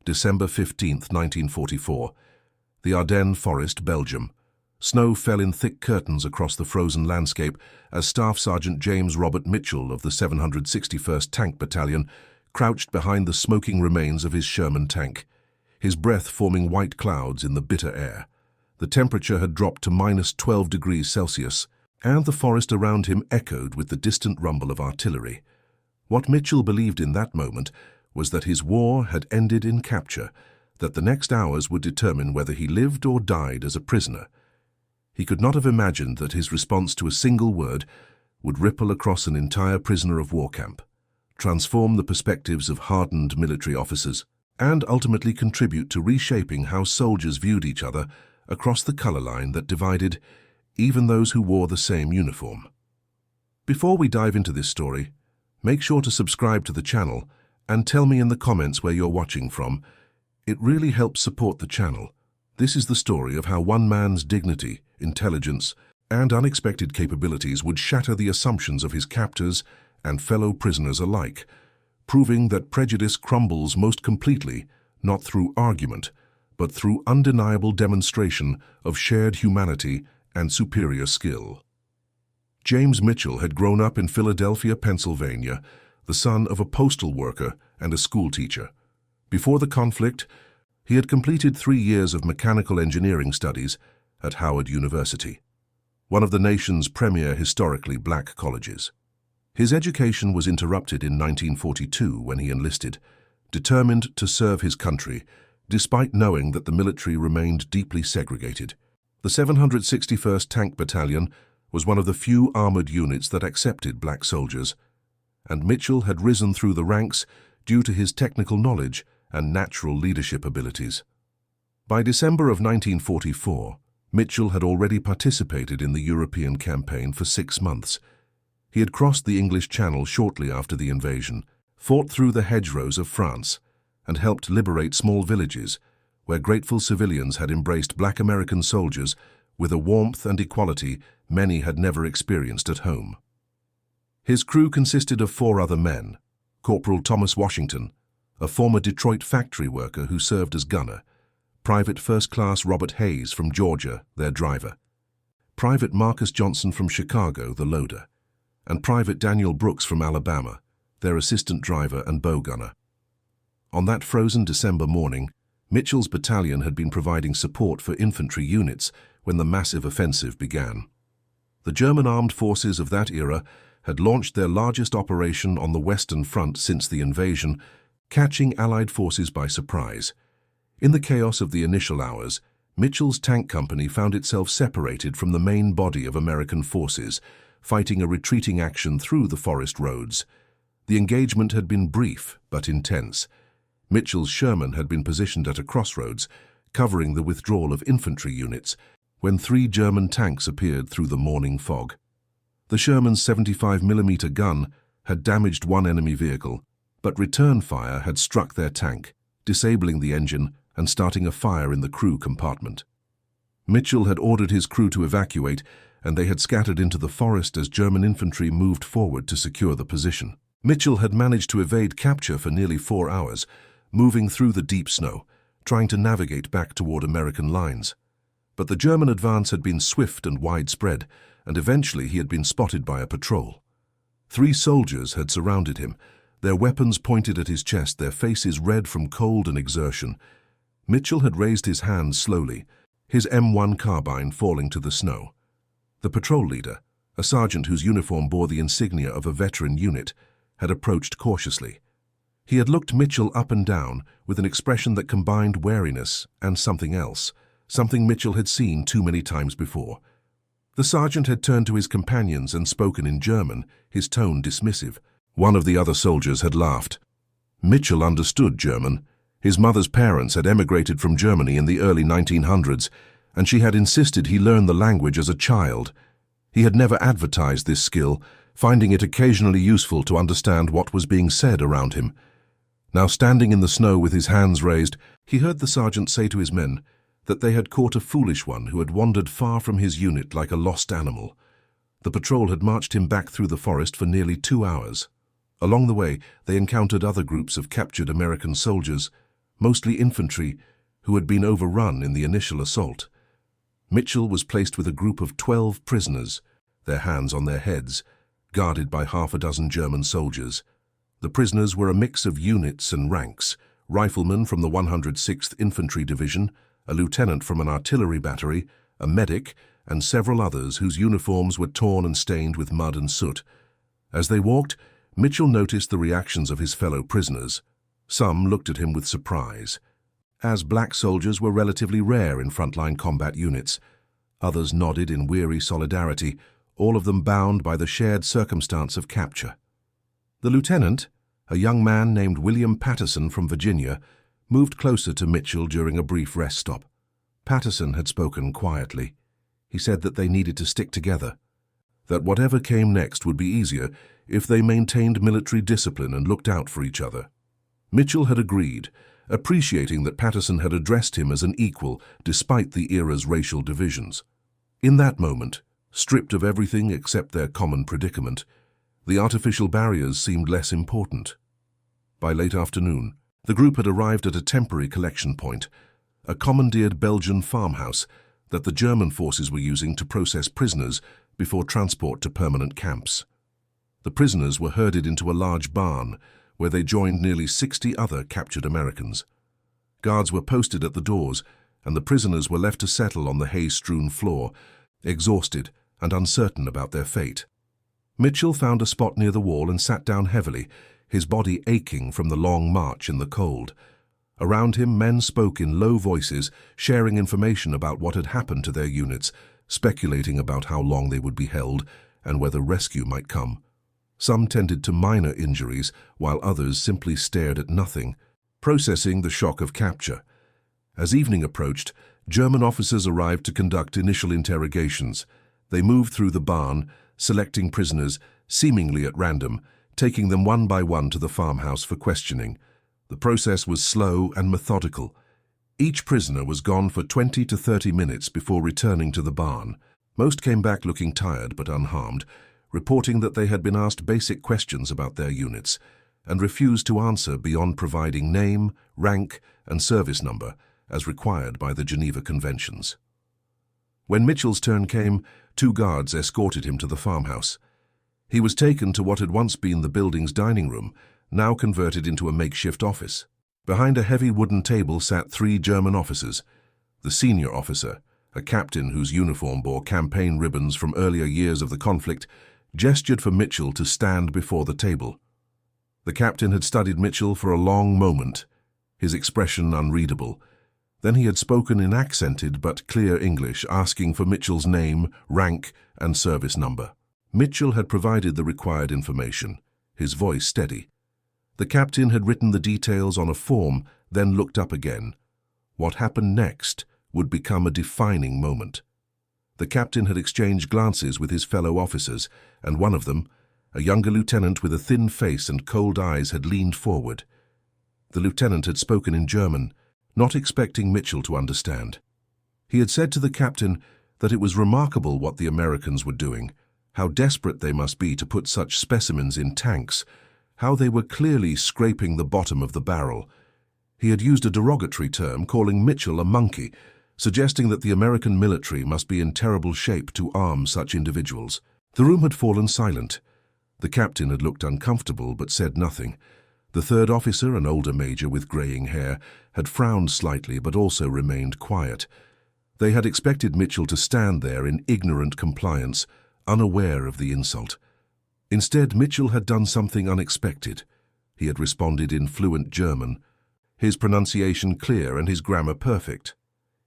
December 15, 1944. The Ardennes Forest, Belgium. Snow fell in thick curtains across the frozen landscape as Staff Sergeant James Robert Mitchell of the 761st Tank Battalion crouched behind the smoking remains of his Sherman tank, his breath forming white clouds in the bitter air. The temperature had dropped to -12 degrees Celsius, and the forest around him echoed with the distant rumble of artillery. What Mitchell believed in that moment was that his war had ended in capture, that the next hours would determine whether he lived or died as a prisoner. He could not have imagined that his response to a single word would ripple across an entire prisoner of war camp, transform the perspectives of hardened military officers, and ultimately contribute to reshaping how soldiers viewed each other across the color line that divided even those who wore the same uniform. Before we dive into this story, make sure to subscribe to the channel and tell me in the comments where you're watching from. It really helps support the channel. This is the story of how one man's dignity, intelligence, and unexpected capabilities would shatter the assumptions of his captors and fellow prisoners alike, proving that prejudice crumbles most completely not through argument, but through undeniable demonstration of shared humanity and superior skill. James Mitchell had grown up in Philadelphia, Pennsylvania, the son of a postal worker and a schoolteacher. Before the conflict, he had completed 3 years of mechanical engineering studies at Howard University, one of the nation's premier historically black colleges. His education was interrupted in 1942 when he enlisted, determined to serve his country, despite knowing that the military remained deeply segregated. The 761st Tank Battalion was one of the few armored units that accepted black soldiers, and Mitchell had risen through the ranks due to his technical knowledge and natural leadership abilities. By December of 1944, Mitchell had already participated in the European campaign for 6 months. He had crossed the English Channel shortly after the invasion, fought through the hedgerows of France, and helped liberate small villages where grateful civilians had embraced black American soldiers with a warmth and equality many had never experienced at home. His crew consisted of 4 other men: Corporal Thomas Washington, a former Detroit factory worker who served as gunner; Private First Class Robert Hayes from Georgia, their driver; Private Marcus Johnson from Chicago, the loader; and Private Daniel Brooks from Alabama, their assistant driver and bow gunner. On that frozen December morning, Mitchell's battalion had been providing support for infantry units when the massive offensive began. The German armed forces of that era had launched their largest operation on the Western Front since the invasion, catching Allied forces by surprise. In the chaos of the initial hours, Mitchell's tank company found itself separated from the main body of American forces, fighting a retreating action through the forest roads. The engagement had been brief but intense. Mitchell's Sherman had been positioned at a crossroads, covering the withdrawal of infantry units, when 3 German tanks appeared through the morning fog. The Sherman's 75mm gun had damaged one enemy vehicle, but return fire had struck their tank, disabling the engine and starting a fire in the crew compartment. Mitchell had ordered his crew to evacuate, and they had scattered into the forest as German infantry moved forward to secure the position. Mitchell had managed to evade capture for nearly 4 hours, moving through the deep snow, trying to navigate back toward American lines. But the German advance had been swift and widespread, and eventually he had been spotted by a patrol. 3 soldiers had surrounded him, their weapons pointed at his chest, their faces red from cold and exertion. Mitchell had raised his hand slowly, his M1 carbine falling to the snow. The patrol leader, a sergeant whose uniform bore the insignia of a veteran unit, had approached cautiously. He had looked Mitchell up and down with an expression that combined wariness and something else, something Mitchell had seen too many times before. The sergeant had turned to his companions and spoken in German, his tone dismissive. One of the other soldiers had laughed. Mitchell understood German. His mother's parents had emigrated from Germany in the early 1900s, and she had insisted he learn the language as a child. He had never advertised this skill, finding it occasionally useful to understand what was being said around him. Now, standing in the snow with his hands raised, he heard the sergeant say to his men that they had caught a foolish one who had wandered far from his unit like a lost animal. The patrol had marched him back through the forest for nearly 2 hours. Along the way, they encountered other groups of captured American soldiers, mostly infantry, who had been overrun in the initial assault. Mitchell was placed with a group of 12 prisoners, their hands on their heads, guarded by half a dozen German soldiers. The prisoners were a mix of units and ranks: riflemen from the 106th Infantry Division, a lieutenant from an artillery battery, a medic, and several others whose uniforms were torn and stained with mud and soot. As they walked, Mitchell noticed the reactions of his fellow prisoners. Some looked at him with surprise, as black soldiers were relatively rare in frontline combat units. Others nodded in weary solidarity, all of them bound by the shared circumstance of capture. The lieutenant, a young man named William Patterson from Virginia, moved closer to Mitchell during a brief rest stop. Patterson had spoken quietly. He said that they needed to stick together, that whatever came next would be easier if they maintained military discipline and looked out for each other. Mitchell had agreed, appreciating that Patterson had addressed him as an equal despite the era's racial divisions. In that moment, stripped of everything except their common predicament, the artificial barriers seemed less important. By late afternoon, the group had arrived at a temporary collection point, a commandeered Belgian farmhouse that the German forces were using to process prisoners before transport to permanent camps. The prisoners were herded into a large barn, where they joined nearly 60 other captured Americans. Guards were posted at the doors, and the prisoners were left to settle on the hay-strewn floor, exhausted and uncertain about their fate. Mitchell found a spot near the wall and sat down heavily, his body aching from the long march in the cold. Around him, men spoke in low voices, sharing information about what had happened to their units, speculating about how long they would be held and whether rescue might come. Some tended to minor injuries, while others simply stared at nothing, processing the shock of capture. As evening approached, German officers arrived to conduct initial interrogations. They moved through the barn, selecting prisoners, seemingly at random, taking them one by one to the farmhouse for questioning. The process was slow and methodical. Each prisoner was gone for 20 to 30 minutes before returning to the barn. Most came back looking tired but unharmed, reporting that they had been asked basic questions about their units and refused to answer beyond providing name, rank, and service number, as required by the Geneva Conventions. When Mitchell's turn came, 2 guards escorted him to the farmhouse. He was taken to what had once been the building's dining room, now converted into a makeshift office. Behind a heavy wooden table sat 3 German officers. The senior officer, a captain whose uniform bore campaign ribbons from earlier years of the conflict, gestured for Mitchell to stand before the table. The captain had studied Mitchell for a long moment, his expression unreadable. Then he had spoken in accented but clear English, asking for Mitchell's name, rank, and service number. Mitchell had provided the required information, his voice steady. The captain had written the details on a form, then looked up again. What happened next would become a defining moment. The captain had exchanged glances with his fellow officers, and one of them, a younger lieutenant with a thin face and cold eyes, had leaned forward. The lieutenant had spoken in German, not expecting Mitchell to understand. He had said to the captain that it was remarkable what the Americans were doing, how desperate they must be to put such specimens in tanks, how they were clearly scraping the bottom of the barrel. He had used a derogatory term, calling Mitchell a monkey, suggesting that the American military must be in terrible shape to arm such individuals. The room had fallen silent. The captain had looked uncomfortable but said nothing. The 3rd officer, an older major with graying hair, had frowned slightly but also remained quiet. They had expected Mitchell to stand there in ignorant compliance, unaware of the insult. Instead, Mitchell had done something unexpected. He had responded in fluent German, his pronunciation clear and his grammar perfect.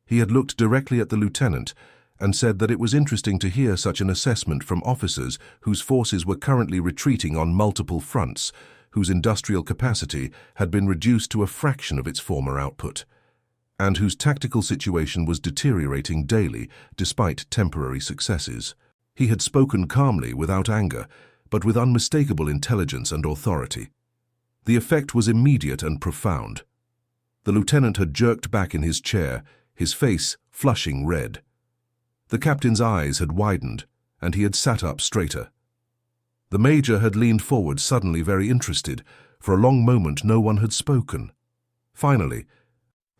He had looked directly at the lieutenant and said that it was interesting to hear such an assessment from officers whose forces were currently retreating on multiple fronts, whose industrial capacity had been reduced to a fraction of its former output, and whose tactical situation was deteriorating daily despite temporary successes. He had spoken calmly, without anger, but with unmistakable intelligence and authority. The effect was immediate and profound. The lieutenant had jerked back in his chair, his face flushing red. The captain's eyes had widened, and he had sat up straighter. The major had leaned forward, suddenly very interested. For a long moment no one had spoken. Finally,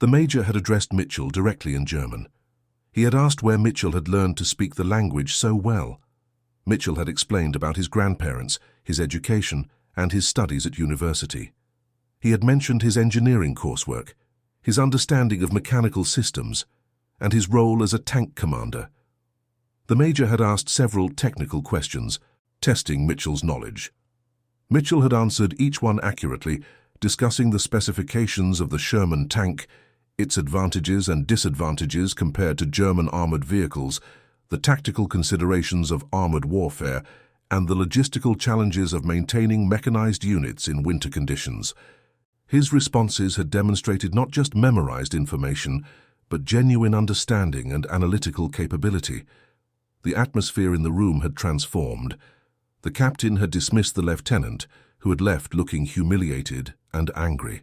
The Major had addressed Mitchell directly in German. He had asked where Mitchell had learned to speak the language so well. Mitchell had explained about his grandparents, his education, and his studies at university. He had mentioned his engineering coursework, his understanding of mechanical systems, and his role as a tank commander. The Major had asked several technical questions, testing Mitchell's knowledge. Mitchell had answered each one accurately, discussing the specifications of the Sherman tank, its advantages and disadvantages compared to German armored vehicles, the tactical considerations of armored warfare, and the logistical challenges of maintaining mechanized units in winter conditions. His responses had demonstrated not just memorized information, but genuine understanding and analytical capability. The atmosphere in the room had transformed. The captain had dismissed the lieutenant, who had left looking humiliated and angry.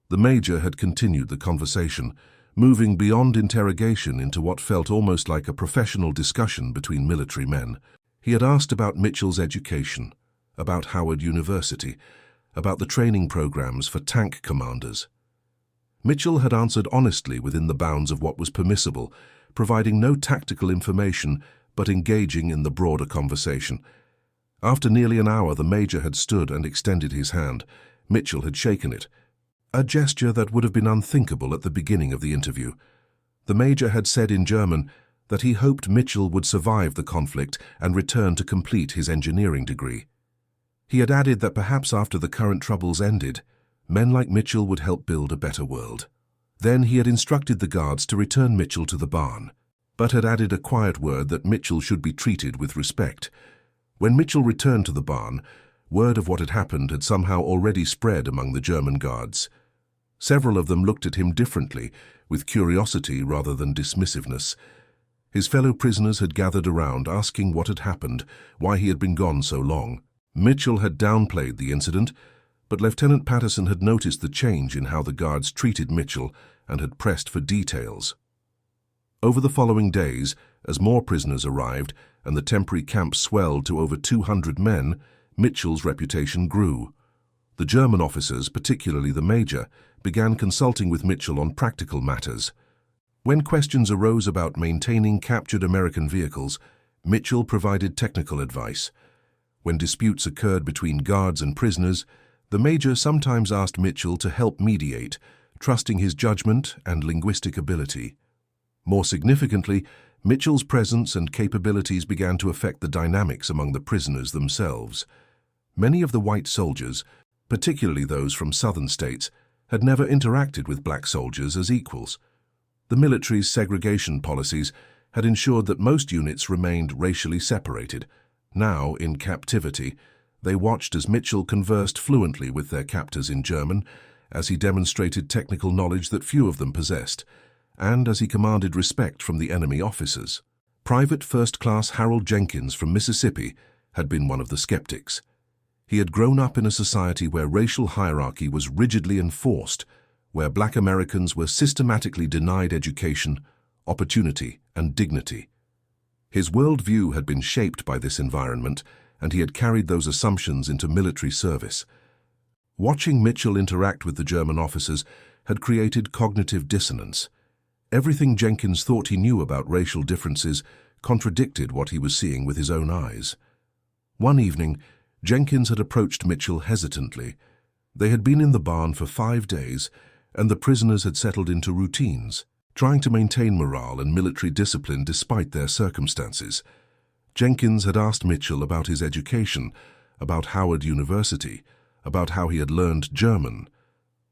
The Major had continued the conversation, moving beyond interrogation into what felt almost like a professional discussion between military men. He had asked about Mitchell's education, about Howard University, about the training programs for tank commanders. Mitchell had answered honestly within the bounds of what was permissible, providing no tactical information but engaging in the broader conversation. After nearly an hour, the Major had stood and extended his hand. Mitchell had shaken it, a gesture that would have been unthinkable at the beginning of the interview. The Major had said in German that he hoped Mitchell would survive the conflict and return to complete his engineering degree. He had added that perhaps after the current troubles ended, men like Mitchell would help build a better world. Then he had instructed the guards to return Mitchell to the barn, but had added a quiet word that Mitchell should be treated with respect. When Mitchell returned to the barn, word of what had happened had somehow already spread among the German guards. Several of them looked at him differently, with curiosity rather than dismissiveness. His fellow prisoners had gathered around, asking what had happened, why he had been gone so long. Mitchell had downplayed the incident, but Lieutenant Patterson had noticed the change in how the guards treated Mitchell and had pressed for details. Over the following days, as more prisoners arrived and the temporary camp swelled to over 200 men, Mitchell's reputation grew. The German officers, particularly the Major, began consulting with Mitchell on practical matters. When questions arose about maintaining captured American vehicles, Mitchell provided technical advice. When disputes occurred between guards and prisoners, the Major sometimes asked Mitchell to help mediate, trusting his judgment and linguistic ability. More significantly, Mitchell's presence and capabilities began to affect the dynamics among the prisoners themselves. Many of the white soldiers, particularly those from southern states, had never interacted with black soldiers as equals. The military's segregation policies had ensured that most units remained racially separated. Now, in captivity, they watched as Mitchell conversed fluently with their captors in German, as he demonstrated technical knowledge that few of them possessed, and as he commanded respect from the enemy officers. Private First Class Harold Jenkins from Mississippi had been one of the skeptics. He had grown up in a society where racial hierarchy was rigidly enforced, where black Americans were systematically denied education, opportunity, and dignity. His worldview had been shaped by this environment, and he had carried those assumptions into military service. Watching Mitchell interact with the German officers had created cognitive dissonance. Everything Jenkins thought he knew about racial differences contradicted what he was seeing with his own eyes. One evening, Jenkins had approached Mitchell hesitantly. They had been in the barn for 5 days, and the prisoners had settled into routines, trying to maintain morale and military discipline despite their circumstances. Jenkins had asked Mitchell about his education, about Howard University, about how he had learned German.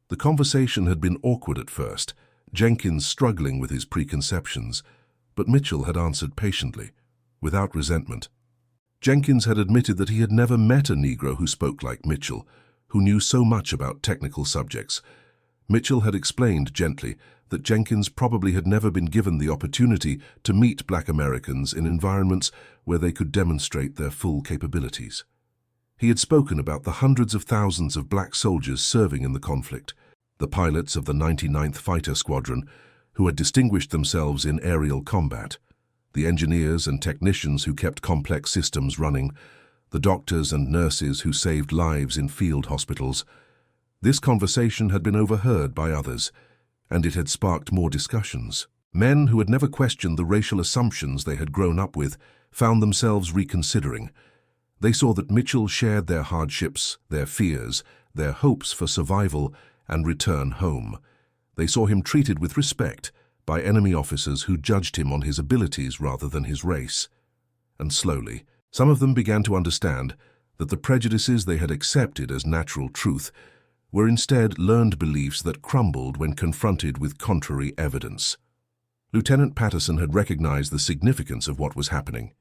The conversation had been awkward at first, Jenkins struggling with his preconceptions, but Mitchell had answered patiently, without resentment. Jenkins had admitted that he had never met a Negro who spoke like Mitchell, who knew so much about technical subjects. Mitchell had explained gently that Jenkins probably had never been given the opportunity to meet black Americans in environments where they could demonstrate their full capabilities. He had spoken about the hundreds of thousands of black soldiers serving in the conflict, the pilots of the 99th Fighter Squadron, who had distinguished themselves in aerial combat, the engineers and technicians who kept complex systems running, the doctors and nurses who saved lives in field hospitals. This conversation had been overheard by others. and it had sparked more discussions. Men who had never questioned the racial assumptions they had grown up with found themselves reconsidering. They saw that Mitchell shared their hardships, their fears, their hopes for survival and return home. They saw him treated with respect by enemy officers who judged him on his abilities rather than his race. And slowly, some of them began to understand that the prejudices they had accepted as natural truth were instead learned beliefs that crumbled when confronted with contrary evidence. Lieutenant Patterson had recognized the significance of what was happening.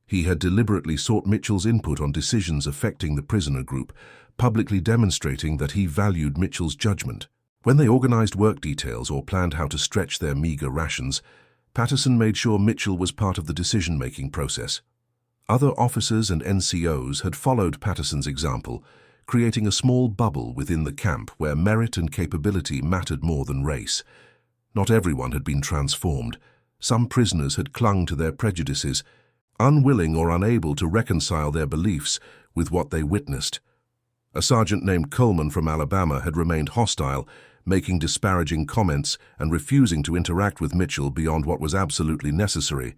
He had deliberately sought Mitchell's input on decisions affecting the prisoner group, publicly demonstrating that he valued Mitchell's judgment. When they organized work details or planned how to stretch their meager rations, Patterson made sure Mitchell was part of the decision-making process. Other officers and NCOs had followed Patterson's example, creating a small bubble within the camp where merit and capability mattered more than race. Not everyone had been transformed. Some prisoners had clung to their prejudices, unwilling or unable to reconcile their beliefs with what they witnessed. A sergeant named Coleman from Alabama had remained hostile, making disparaging comments and refusing to interact with Mitchell beyond what was absolutely necessary.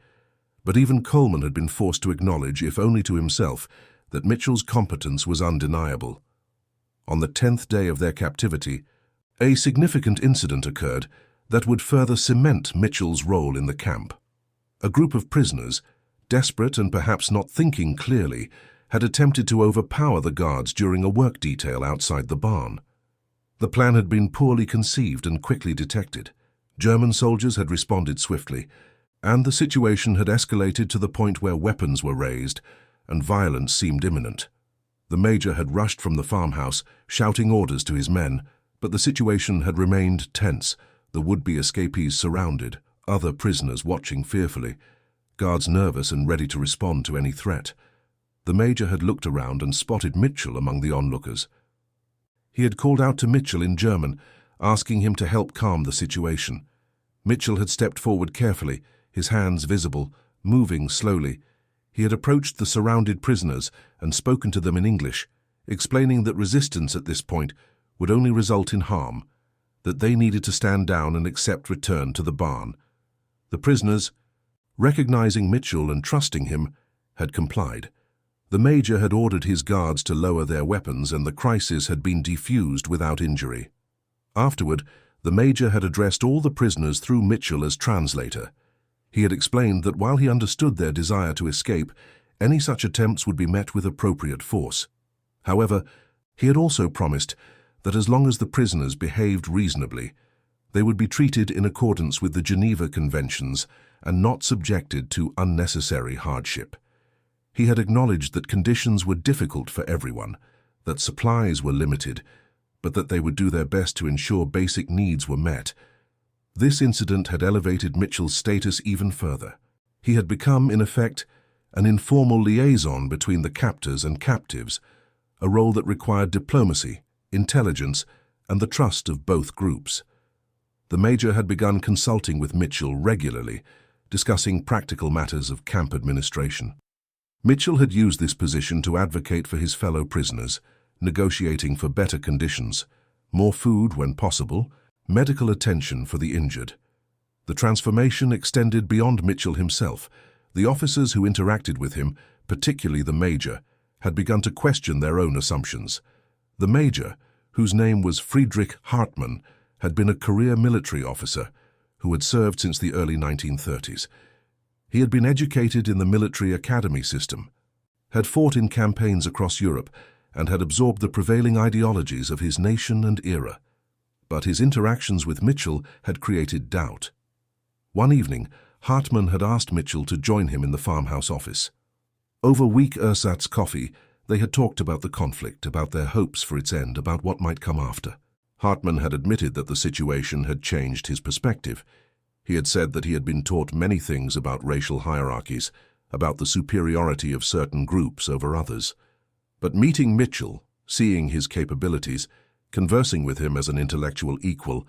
But even Coleman had been forced to acknowledge, if only to himself, that Mitchell's competence was undeniable. On the 10th day of their captivity, a significant incident occurred that would further cement Mitchell's role in the camp. A group of prisoners, desperate and perhaps not thinking clearly, had attempted to overpower the guards during a work detail outside the barn. The plan had been poorly conceived and quickly detected. German soldiers had responded swiftly, and the situation had escalated to the point where weapons were raised and violence seemed imminent. The major had rushed from the farmhouse, shouting orders to his men, but the situation had remained tense, the would-be escapees surrounded, other prisoners watching fearfully, guards nervous and ready to respond to any threat. The major had looked around and spotted Mitchell among the onlookers. He had called out to Mitchell in German, asking him to help calm the situation. Mitchell had stepped forward carefully, his hands visible, moving slowly. He had approached the surrounded prisoners and spoken to them in English, explaining that resistance at this point would only result in harm, that they needed to stand down and accept return to the barn. The prisoners, recognizing Mitchell and trusting him, had complied. The major had ordered his guards to lower their weapons and the crisis had been defused without injury. Afterward, the major had addressed all the prisoners through Mitchell as translator. He had explained that while he understood their desire to escape, any such attempts would be met with appropriate force. However, he had also promised that as long as the prisoners behaved reasonably, they would be treated in accordance with the Geneva Conventions and not subjected to unnecessary hardship. He had acknowledged that conditions were difficult for everyone, that supplies were limited, but that they would do their best to ensure basic needs were met. This incident had elevated Mitchell's status even further. He had become, in effect, an informal liaison between the captors and captives, a role that required diplomacy, intelligence, and the trust of both groups. The major had begun consulting with Mitchell regularly, discussing practical matters of camp administration. Mitchell had used this position to advocate for his fellow prisoners, negotiating for better conditions, more food when possible, medical attention for the injured. The transformation extended beyond Mitchell himself. The officers who interacted with him, particularly the major, had begun to question their own assumptions. The major, whose name was Friedrich Hartmann, had been a career military officer who had served since the early 1930s. He had been educated in the military academy system, had fought in campaigns across Europe, and had absorbed the prevailing ideologies of his nation and era. But his interactions with Mitchell had created doubt. One evening, Hartmann had asked Mitchell to join him in the farmhouse office. Over weak ersatz coffee, they had talked about the conflict, about their hopes for its end, about what might come after. Hartmann had admitted that the situation had changed his perspective. He had said that he had been taught many things about racial hierarchies, about the superiority of certain groups over others. But meeting Mitchell, seeing his capabilities, conversing with him as an intellectual equal,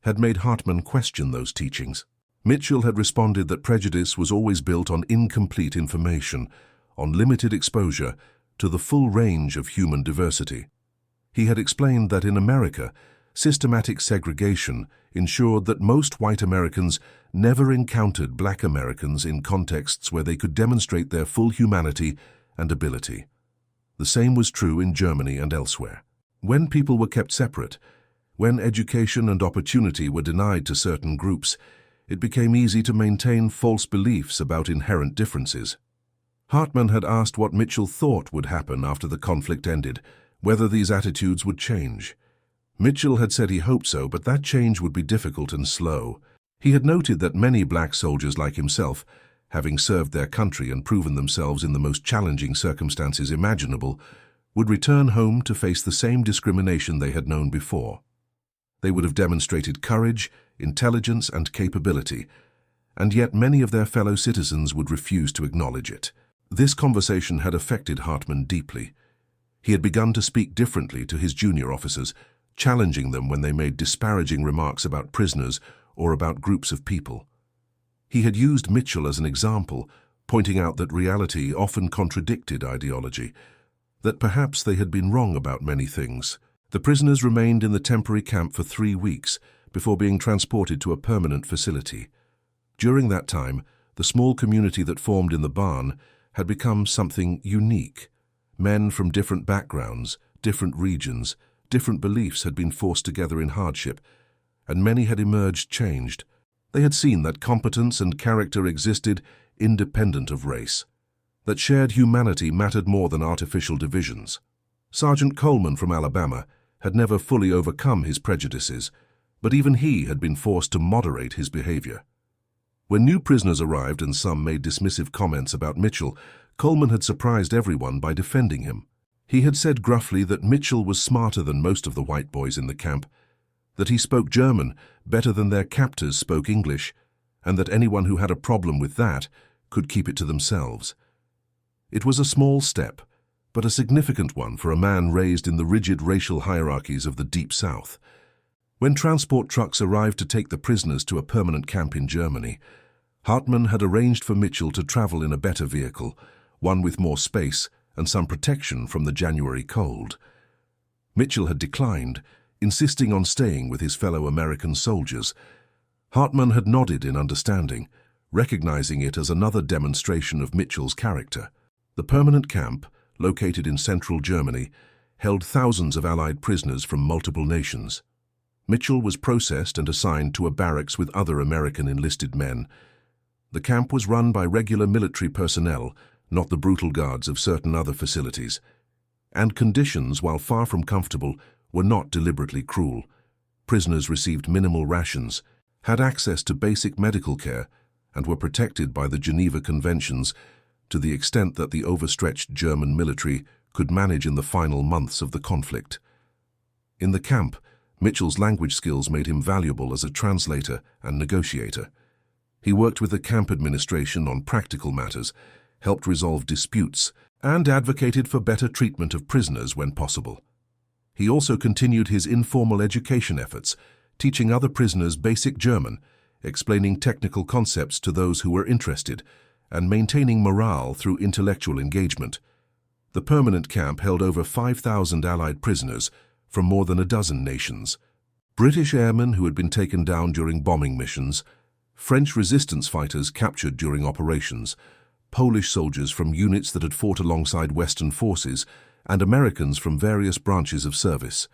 had made Hartmann question those teachings. Mitchell had responded that prejudice was always built on incomplete information, on limited exposure to the full range of human diversity. He had explained that in America, Systematic segregation ensured that most white Americans never encountered black Americans in contexts where they could demonstrate their full humanity and ability. The same was true in Germany and elsewhere. When people were kept separate, when education and opportunity were denied to certain groups, it became easy to maintain false beliefs about inherent differences. Hartman had asked what Mitchell thought would happen after the conflict ended, whether these attitudes would change. Mitchell had said he hoped so, but that change would be difficult and slow. He had noted that many black soldiers like himself, having served their country and proven themselves in the most challenging circumstances imaginable, would return home to face the same discrimination they had known before. They would have demonstrated courage, intelligence, and capability, and yet many of their fellow citizens would refuse to acknowledge it. This conversation had affected Hartman deeply. He had begun to speak differently to his junior officers, challenging them when they made disparaging remarks about prisoners or about groups of people. He had used Mitchell as an example, pointing out that reality often contradicted ideology, that perhaps they had been wrong about many things. The prisoners remained in the temporary camp for 3 weeks before being transported to a permanent facility. During that time, the small community that formed in the barn had become something unique. Men from different backgrounds, different regions, different beliefs had been forced together in hardship, and many had emerged changed. They had seen that competence and character existed independent of race, that shared humanity mattered more than artificial divisions. Sergeant Coleman from Alabama had never fully overcome his prejudices, but even he had been forced to moderate his behavior. When new prisoners arrived and some made dismissive comments about Mitchell, Coleman had surprised everyone by defending him. He had said gruffly that Mitchell was smarter than most of the white boys in the camp, that he spoke German better than their captors spoke English, and that anyone who had a problem with that could keep it to themselves. It was a small step, but a significant one for a man raised in the rigid racial hierarchies of the Deep South. When transport trucks arrived to take the prisoners to a permanent camp in Germany, Hartman had arranged for Mitchell to travel in a better vehicle, one with more space and some protection from the January cold. Mitchell had declined, insisting on staying with his fellow American soldiers. Hartman had nodded in understanding, recognizing it as another demonstration of Mitchell's character. The permanent camp, located in central Germany, held thousands of Allied prisoners from multiple nations. Mitchell was processed and assigned to a barracks with other American enlisted men. The camp was run by regular military personnel, not the brutal guards of certain other facilities. And conditions, while far from comfortable, were not deliberately cruel. Prisoners received minimal rations, had access to basic medical care, and were protected by the Geneva Conventions to the extent that the overstretched German military could manage in the final months of the conflict. In the camp, Mitchell's language skills made him valuable as a translator and negotiator. He worked with the camp administration on practical matters, helped resolve disputes, and advocated for better treatment of prisoners when possible. He also continued his informal education efforts, teaching other prisoners basic German, explaining technical concepts to those who were interested, and maintaining morale through intellectual engagement. The permanent camp held over 5,000 Allied prisoners from more than a dozen nations. British airmen who had been taken down during bombing missions, French resistance fighters captured during operations, Polish soldiers from units that had fought alongside Western forces, and Americans from various branches of service.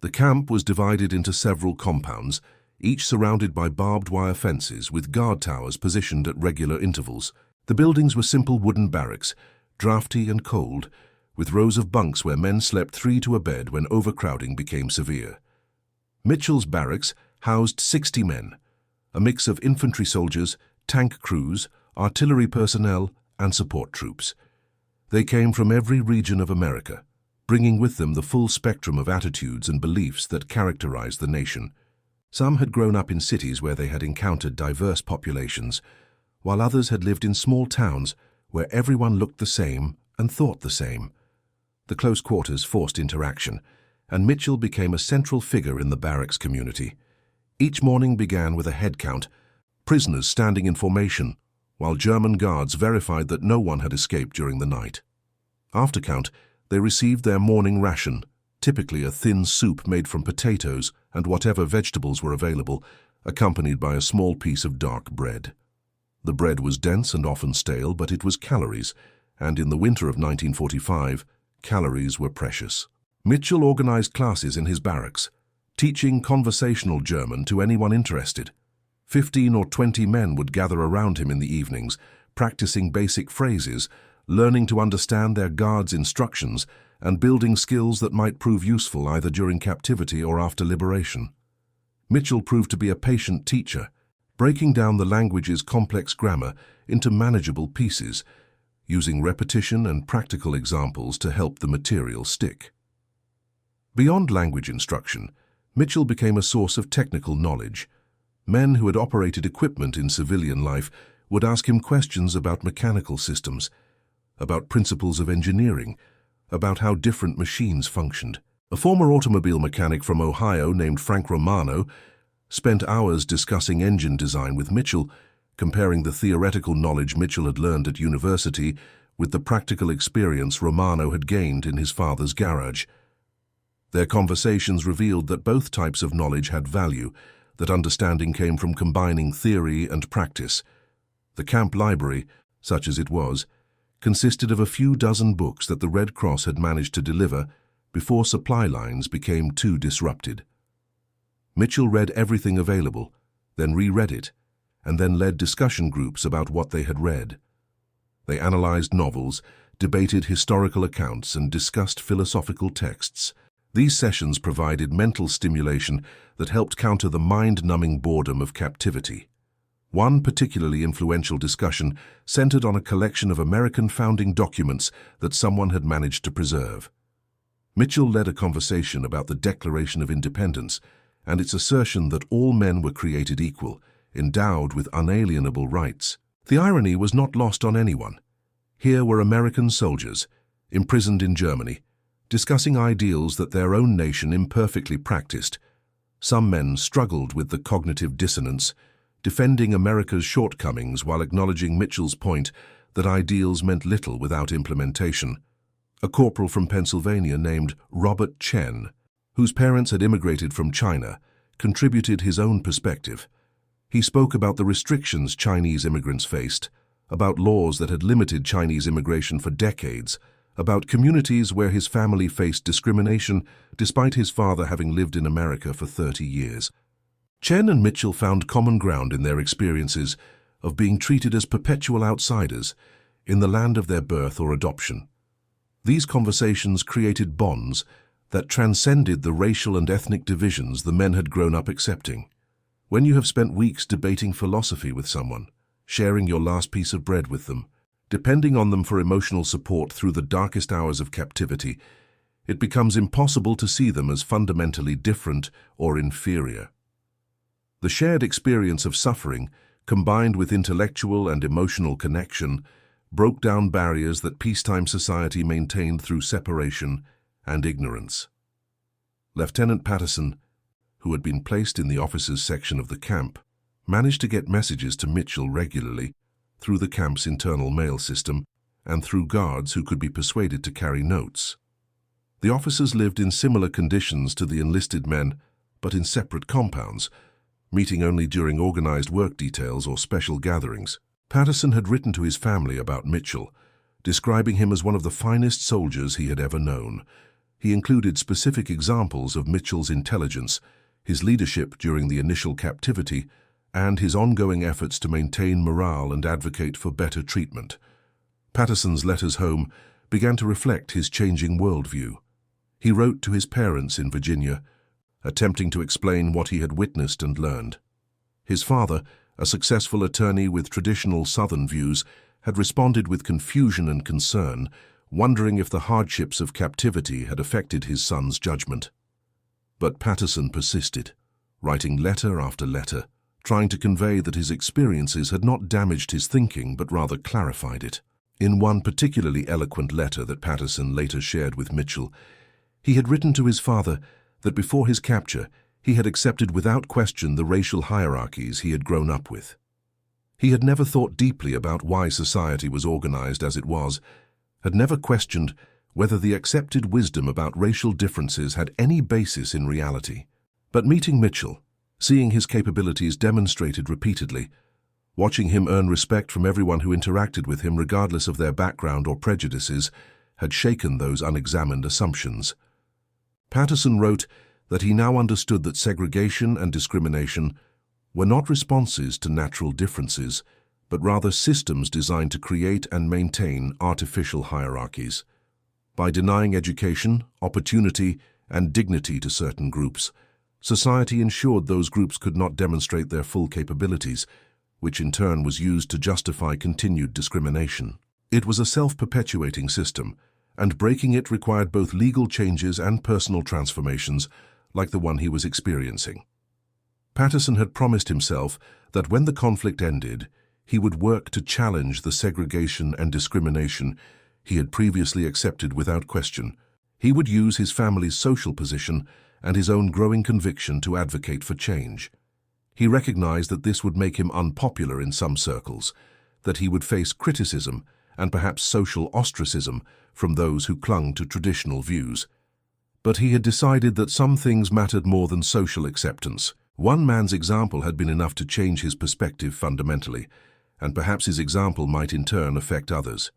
The camp was divided into several compounds, each surrounded by barbed wire fences with guard towers positioned at regular intervals. The buildings were simple wooden barracks, drafty and cold, with rows of bunks where men slept 3 to a bed when overcrowding became severe. Mitchell's barracks housed 60 men, a mix of infantry soldiers, tank crews, artillery personnel, and support troops. They came from every region of America, bringing with them the full spectrum of attitudes and beliefs that characterized the nation. Some had grown up in cities where they had encountered diverse populations, while others had lived in small towns where everyone looked the same and thought the same. The close quarters forced interaction, and Mitchell became a central figure in the barracks community. Each morning began with a head count, prisoners standing in formation, while German guards verified that no one had escaped during the night. After count, they received their morning ration, typically a thin soup made from potatoes and whatever vegetables were available, accompanied by a small piece of dark bread. The bread was dense and often stale, but it was calories, and in the winter of 1945, calories were precious. Mitchell organized classes in his barracks, teaching conversational German to anyone interested. 15 or 20 men would gather around him in the evenings, practicing basic phrases, learning to understand their guards' instructions, and building skills that might prove useful either during captivity or after liberation. Mitchell proved to be a patient teacher, breaking down the language's complex grammar into manageable pieces, using repetition and practical examples to help the material stick. Beyond language instruction, Mitchell became a source of technical knowledge. Men who had operated equipment in civilian life would ask him questions about mechanical systems, about principles of engineering, about how different machines functioned. A former automobile mechanic from Ohio named Frank Romano spent hours discussing engine design with Mitchell, comparing the theoretical knowledge Mitchell had learned at university with the practical experience Romano had gained in his father's garage. Their conversations revealed that both types of knowledge had value, that understanding came from combining theory and practice. The camp library, such as it was, consisted of a few dozen books that the Red Cross had managed to deliver before supply lines became too disrupted. Mitchell read everything available, then reread it, and then led discussion groups about what they had read. They analyzed novels, debated historical accounts, and discussed philosophical texts. These sessions provided mental stimulation that helped counter the mind-numbing boredom of captivity. One particularly influential discussion centered on a collection of American founding documents that someone had managed to preserve. Mitchell led a conversation about the Declaration of Independence and its assertion that all men were created equal, endowed with unalienable rights. The irony was not lost on anyone. Here were American soldiers, imprisoned in Germany, discussing ideals that their own nation imperfectly practiced. Some men struggled with the cognitive dissonance, defending America's shortcomings while acknowledging Mitchell's point that ideals meant little without implementation. A corporal from Pennsylvania named Robert Chen, whose parents had immigrated from China, contributed his own perspective. He spoke about the restrictions Chinese immigrants faced, about laws that had limited Chinese immigration for decades, about communities where his family faced discrimination despite his father having lived in America for 30 years. Chen and Mitchell found common ground in their experiences of being treated as perpetual outsiders in the land of their birth or adoption. These conversations created bonds that transcended the racial and ethnic divisions the men had grown up accepting. When you have spent weeks debating philosophy with someone, sharing your last piece of bread with them, depending on them for emotional support through the darkest hours of captivity, it becomes impossible to see them as fundamentally different or inferior. The shared experience of suffering, combined with intellectual and emotional connection, broke down barriers that peacetime society maintained through separation and ignorance. Lieutenant Patterson, who had been placed in the officers' section of the camp, managed to get messages to Mitchell regularly through the camp's internal mail system and through guards who could be persuaded to carry notes. The officers lived in similar conditions to the enlisted men, but in separate compounds, meeting only during organized work details or special gatherings. Patterson had written to his family about Mitchell, describing him as one of the finest soldiers he had ever known. He included specific examples of Mitchell's intelligence, his leadership during the initial captivity, and his ongoing efforts to maintain morale and advocate for better treatment. Patterson's letters home began to reflect his changing worldview. He wrote to his parents in Virginia, attempting to explain what he had witnessed and learned. His father, a successful attorney with traditional Southern views, had responded with confusion and concern, wondering if the hardships of captivity had affected his son's judgment. But Patterson persisted, writing letter after letter, trying to convey that his experiences had not damaged his thinking but rather clarified it. In one particularly eloquent letter that Patterson later shared with Mitchell, he had written to his father that before his capture, he had accepted without question the racial hierarchies he had grown up with. He had never thought deeply about why society was organized as it was, had never questioned whether the accepted wisdom about racial differences had any basis in reality. But meeting Mitchell, seeing his capabilities demonstrated repeatedly, watching him earn respect from everyone who interacted with him regardless of their background or prejudices, had shaken those unexamined assumptions. Patterson wrote that he now understood that segregation and discrimination were not responses to natural differences, but rather systems designed to create and maintain artificial hierarchies. By denying education, opportunity, and dignity to certain groups, society ensured those groups could not demonstrate their full capabilities, which in turn was used to justify continued discrimination. It was a self-perpetuating system, and breaking it required both legal changes and personal transformations, like the one he was experiencing. Patterson had promised himself that when the conflict ended, he would work to challenge the segregation and discrimination he had previously accepted without question. He would use his family's social position and his own growing conviction to advocate for change. He recognized that this would make him unpopular in some circles, that he would face criticism and perhaps social ostracism from those who clung to traditional views. But he had decided that some things mattered more than social acceptance. One man's example had been enough to change his perspective fundamentally, and perhaps his example might in turn affect others.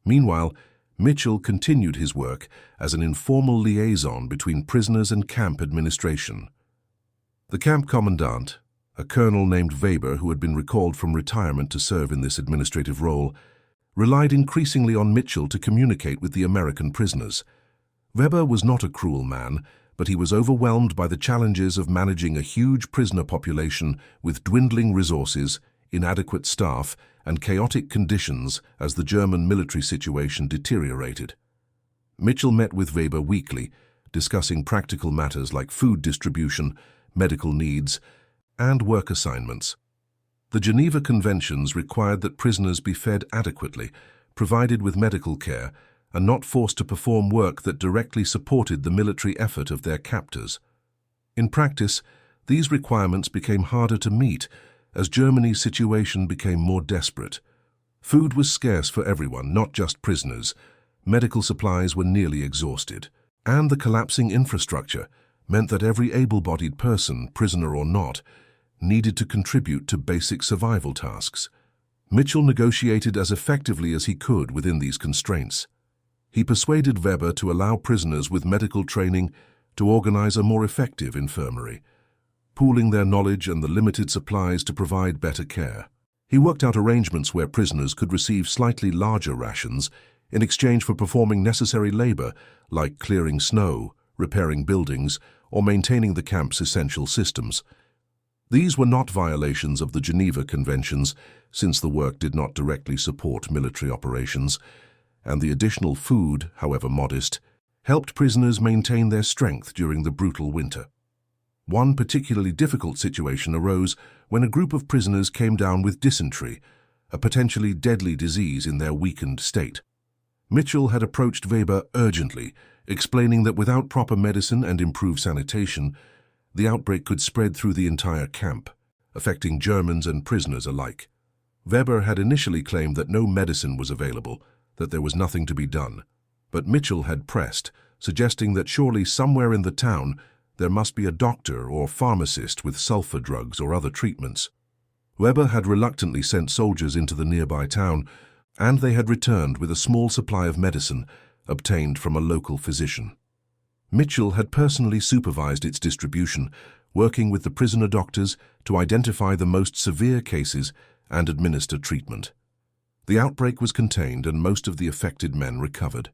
Meanwhile, Mitchell continued his work as an informal liaison between prisoners and camp administration. The camp commandant, a colonel named Weber who had been recalled from retirement to serve in this administrative role, relied increasingly on Mitchell to communicate with the American prisoners. Weber was not a cruel man, but he was overwhelmed by the challenges of managing a huge prisoner population with dwindling resources, inadequate staff, and chaotic conditions as the German military situation deteriorated. Mitchell met with Weber weekly, discussing practical matters like food distribution, medical needs, and work assignments. The Geneva Conventions required that prisoners be fed adequately, provided with medical care, and not forced to perform work that directly supported the military effort of their captors. In practice, these requirements became harder to meet as Germany's situation became more desperate. Food was scarce for everyone, not just prisoners. Medical supplies were nearly exhausted. And the collapsing infrastructure meant that every able-bodied person, prisoner or not, needed to contribute to basic survival tasks. Mitchell negotiated as effectively as he could within these constraints. He persuaded Weber to allow prisoners with medical training to organize a more effective infirmary, pooling their knowledge and the limited supplies to provide better care. He worked out arrangements where prisoners could receive slightly larger rations in exchange for performing necessary labor like clearing snow, repairing buildings, or maintaining the camp's essential systems. These were not violations of the Geneva Conventions, since the work did not directly support military operations, and the additional food, however modest, helped prisoners maintain their strength during the brutal winter. One particularly difficult situation arose when a group of prisoners came down with dysentery, a potentially deadly disease in their weakened state. Mitchell had approached Weber urgently, explaining that without proper medicine and improved sanitation, the outbreak could spread through the entire camp, affecting Germans and prisoners alike. Weber had initially claimed that no medicine was available, that there was nothing to be done. But Mitchell had pressed, suggesting that surely somewhere in the town there must be a doctor or pharmacist with sulfur drugs or other treatments. Weber had reluctantly sent soldiers into the nearby town, and they had returned with a small supply of medicine obtained from a local physician. Mitchell had personally supervised its distribution, working with the prisoner doctors to identify the most severe cases and administer treatment. The outbreak was contained and most of the affected men recovered.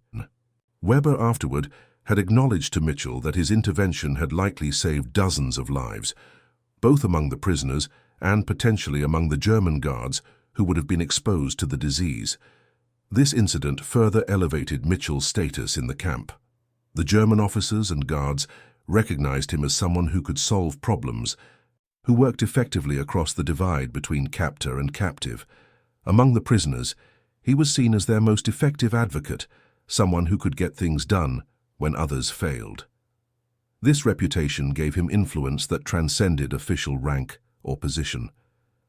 Weber afterward had acknowledged to Mitchell that his intervention had likely saved dozens of lives, both among the prisoners and potentially among the German guards who would have been exposed to the disease. This incident further elevated Mitchell's status in the camp. The German officers and guards recognized him as someone who could solve problems, who worked effectively across the divide between captor and captive. Among the prisoners, he was seen as their most effective advocate, someone who could get things done when others failed. This reputation gave him influence that transcended official rank or position.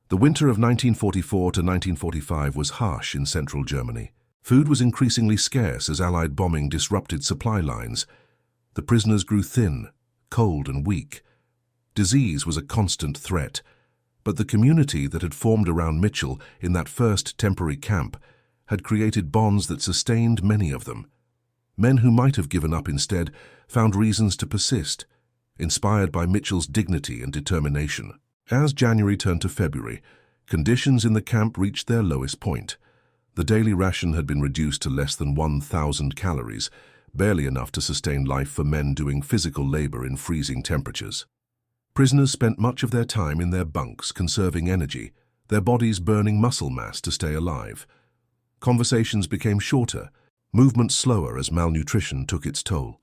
The winter of 1944 to 1945 was harsh in central Germany. Food was increasingly scarce as Allied bombing disrupted supply lines. The prisoners grew thin, cold and weak. Disease was a constant threat, but the community that had formed around Mitchell in that first temporary camp had created bonds that sustained many of them. Men who might have given up instead found reasons to persist, inspired by Mitchell's dignity and determination. As January turned to February, conditions in the camp reached their lowest point. The daily ration had been reduced to less than 1,000 calories, barely enough to sustain life for men doing physical labor in freezing temperatures. Prisoners spent much of their time in their bunks conserving energy, their bodies burning muscle mass to stay alive. Conversations became shorter, movement slower as malnutrition took its toll.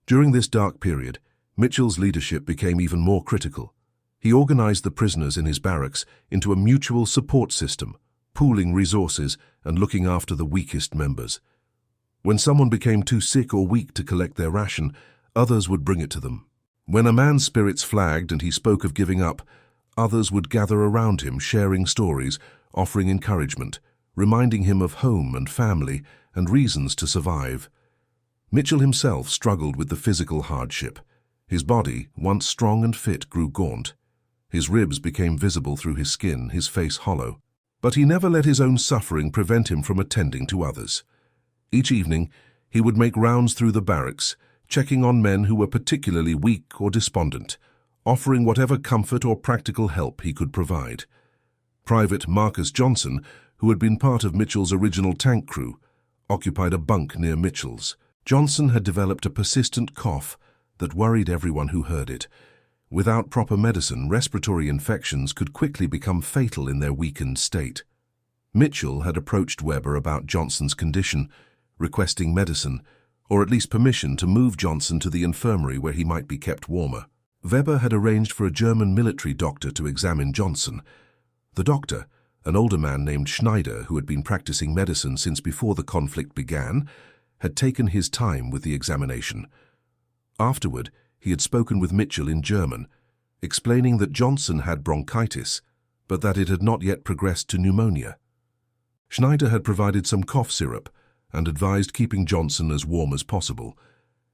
During this dark period, Mitchell's leadership became even more critical. He organized the prisoners in his barracks into a mutual support system, pooling resources and looking after the weakest members. When someone became too sick or weak to collect their ration, others would bring it to them. When a man's spirits flagged and he spoke of giving up, others would gather around him, sharing stories, offering encouragement, reminding him of home and family and reasons to survive. Mitchell himself struggled with the physical hardship. His body, once strong and fit, grew gaunt. His ribs became visible through his skin, his face hollow. But he never let his own suffering prevent him from attending to others. Each evening, he would make rounds through the barracks, checking on men who were particularly weak or despondent, offering whatever comfort or practical help he could provide. Private Marcus Johnson, who had been part of Mitchell's original tank crew, occupied a bunk near Mitchell's. Johnson had developed a persistent cough that worried everyone who heard it. Without proper medicine, respiratory infections could quickly become fatal in their weakened state. Mitchell had approached Weber about Johnson's condition, requesting medicine, or at least permission to move Johnson to the infirmary where he might be kept warmer. Weber had arranged for a German military doctor to examine Johnson. The doctor, an older man named Schneider who had been practicing medicine since before the conflict began, had taken his time with the examination. Afterward, he had spoken with Mitchell in German, explaining that Johnson had bronchitis, but that it had not yet progressed to pneumonia. Schneider had provided some cough syrup and advised keeping Johnson as warm as possible,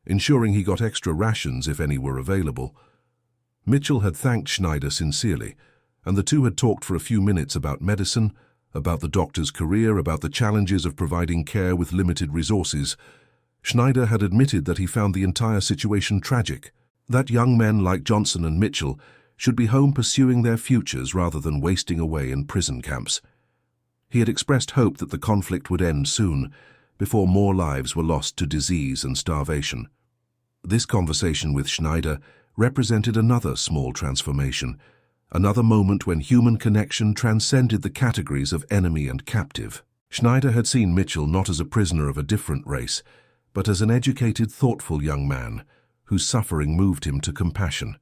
ensuring he got extra rations if any were available. Mitchell had thanked Schneider sincerely, and the two had talked for a few minutes about medicine, about the doctor's career, about the challenges of providing care with limited resources. Schneider had admitted that he found the entire situation tragic, that young men like Johnson and Mitchell should be home pursuing their futures rather than wasting away in prison camps. He had expressed hope that the conflict would end soon, before more lives were lost to disease and starvation. This conversation with Schneider represented another small transformation, another moment when human connection transcended the categories of enemy and captive. Schneider had seen Mitchell not as a prisoner of a different race, but as an educated, thoughtful young man whose suffering moved him to compassion.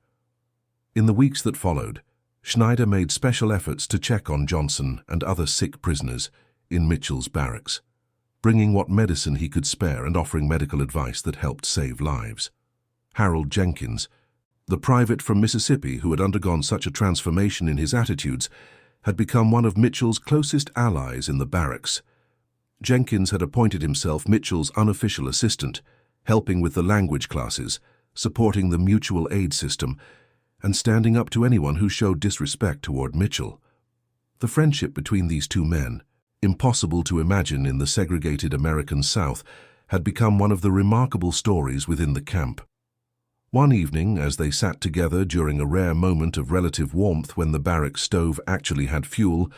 In the weeks that followed, Schneider made special efforts to check on Johnson and other sick prisoners in Mitchell's barracks, bringing what medicine he could spare and offering medical advice that helped save lives. Harold Jenkins, the private from Mississippi who had undergone such a transformation in his attitudes, had become one of Mitchell's closest allies in the barracks. Jenkins had appointed himself Mitchell's unofficial assistant, helping with the language classes, supporting the mutual aid system, and standing up to anyone who showed disrespect toward Mitchell. The friendship between these two men, impossible to imagine in the segregated American South, had become one of the remarkable stories within the camp. One evening, as they sat together during a rare moment of relative warmth when the barrack stove actually had fuel,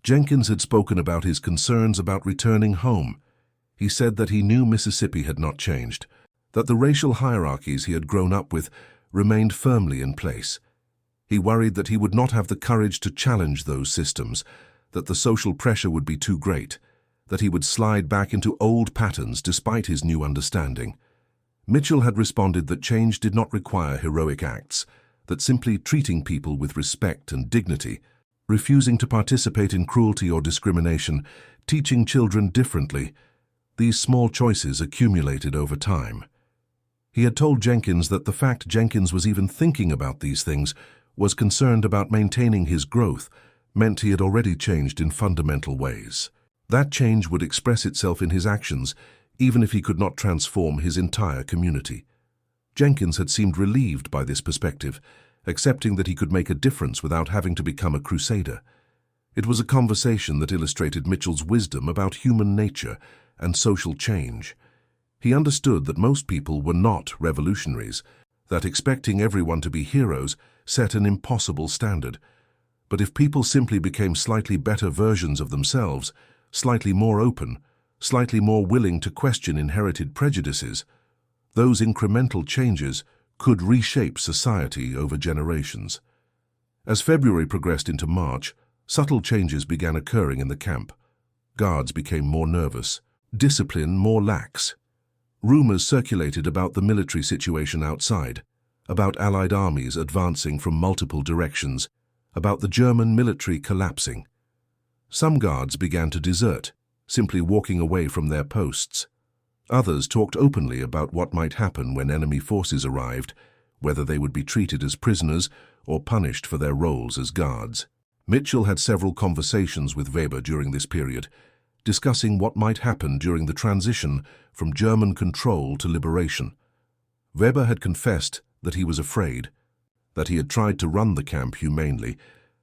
Jenkins had spoken about his concerns about returning home. He said that he knew Mississippi had not changed, that the racial hierarchies he had grown up with remained firmly in place. He worried that he would not have the courage to challenge those systems, that the social pressure would be too great, that he would slide back into old patterns despite his new understanding. Mitchell had responded that change did not require heroic acts, that simply treating people with respect and dignity, refusing to participate in cruelty or discrimination, teaching children differently, these small choices accumulated over time. He had told Jenkins that the fact Jenkins was even thinking about these things, was concerned about maintaining his growth, meant he had already changed in fundamental ways. That change would express itself in his actions, even if he could not transform his entire community. Jenkins had seemed relieved by this perspective, accepting that he could make a difference without having to become a crusader. It was a conversation that illustrated Mitchell's wisdom about human nature and social change. He understood that most people were not revolutionaries, that expecting everyone to be heroes set an impossible standard. But if people simply became slightly better versions of themselves, slightly more open, slightly more willing to question inherited prejudices, those incremental changes could reshape society over generations. As February progressed into March, subtle changes began occurring in the camp. Guards became more nervous, discipline more lax. Rumors circulated about the military situation outside, about Allied armies advancing from multiple directions, about the German military collapsing. Some guards began to desert, simply walking away from their posts. Others talked openly about what might happen when enemy forces arrived, whether they would be treated as prisoners or punished for their roles as guards. Mitchell had several conversations with Weber during this period, discussing what might happen during the transition from German control to liberation. Weber had confessed that he was afraid, that he had tried to run the camp humanely,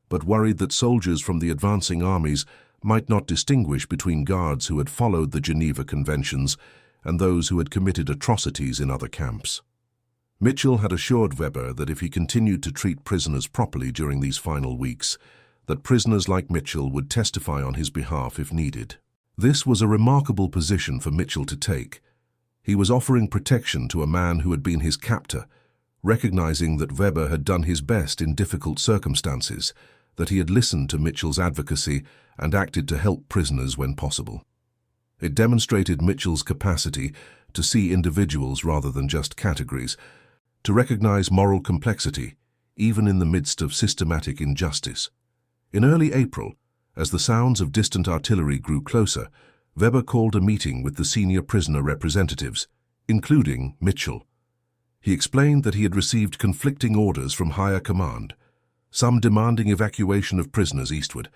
but worried that soldiers from the advancing armies might not distinguish between guards who had followed the Geneva Conventions and those who had committed atrocities in other camps. Mitchell had assured Weber that if he continued to treat prisoners properly during these final weeks, that prisoners like Mitchell would testify on his behalf if needed. This was a remarkable position for Mitchell to take. He was offering protection to a man who had been his captor, recognizing that Weber had done his best in difficult circumstances, that he had listened to Mitchell's advocacy and acted to help prisoners when possible. It demonstrated Mitchell's capacity to see individuals rather than just categories, to recognize moral complexity, even in the midst of systematic injustice. In early April, as the sounds of distant artillery grew closer, Weber called a meeting with the senior prisoner representatives, including Mitchell. He explained that he had received conflicting orders from higher command, some demanding evacuation of prisoners eastward,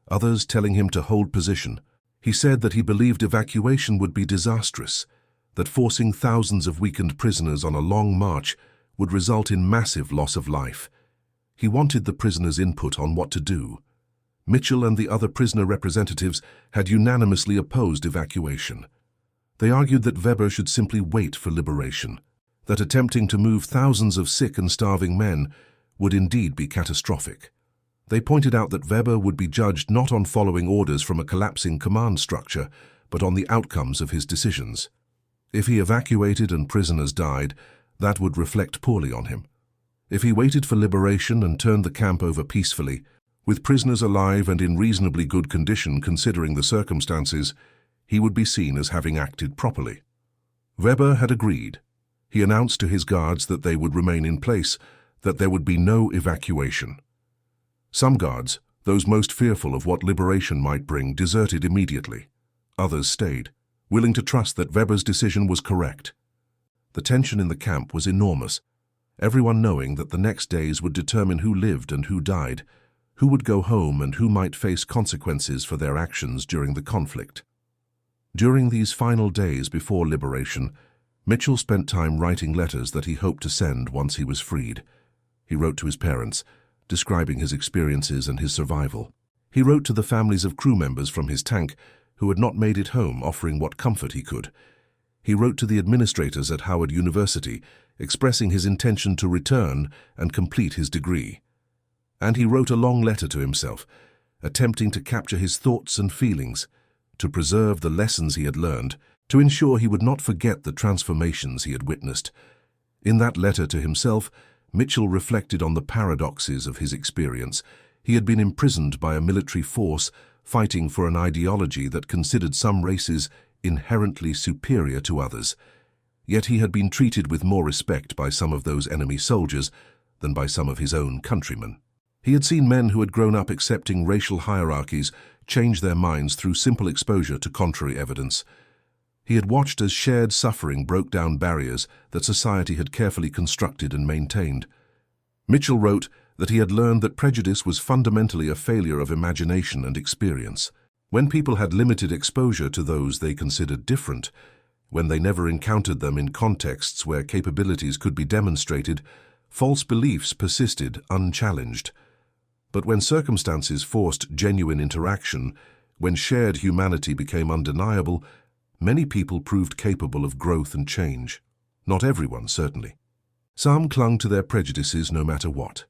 others telling him to hold position. He said that he believed evacuation would be disastrous, that forcing thousands of weakened prisoners on a long march would result in massive loss of life. He wanted the prisoners' input on what to do. Mitchell and the other prisoner representatives had unanimously opposed evacuation. They argued that Weber should simply wait for liberation, that attempting to move thousands of sick and starving men would indeed be catastrophic. They pointed out that Weber would be judged not on following orders from a collapsing command structure, but on the outcomes of his decisions. If he evacuated and prisoners died, that would reflect poorly on him. If he waited for liberation and turned the camp over peacefully, with prisoners alive and in reasonably good condition considering the circumstances, he would be seen as having acted properly. Weber had agreed. He announced to his guards that they would remain in place, that there would be no evacuation. Some guards, those most fearful of what liberation might bring, deserted immediately. Others stayed, willing to trust that Weber's decision was correct. The tension in the camp was enormous, everyone knowing that the next days would determine who lived and who died, who would go home and who might face consequences for their actions during the conflict. During these final days before liberation, Mitchell spent time writing letters that he hoped to send once he was freed. He wrote to his parents, describing his experiences and his survival. He wrote to the families of crew members from his tank who had not made it home, offering what comfort he could. He wrote to the administrators at Howard University, expressing his intention to return and complete his degree. And he wrote a long letter to himself, attempting to capture his thoughts and feelings, to preserve the lessons he had learned, to ensure he would not forget the transformations he had witnessed. In that letter to himself, Mitchell reflected on the paradoxes of his experience. He had been imprisoned by a military force fighting for an ideology that considered some races inherently superior to others. Yet he had been treated with more respect by some of those enemy soldiers than by some of his own countrymen. He had seen men who had grown up accepting racial hierarchies change their minds through simple exposure to contrary evidence. He had watched as shared suffering broke down barriers that society had carefully constructed and maintained. Mitchell wrote that he had learned that prejudice was fundamentally a failure of imagination and experience. When people had limited exposure to those they considered different, when they never encountered them in contexts where capabilities could be demonstrated, false beliefs persisted unchallenged. But when circumstances forced genuine interaction, when shared humanity became undeniable, many people proved capable of growth and change. Not everyone, certainly. Some clung to their prejudices no matter what.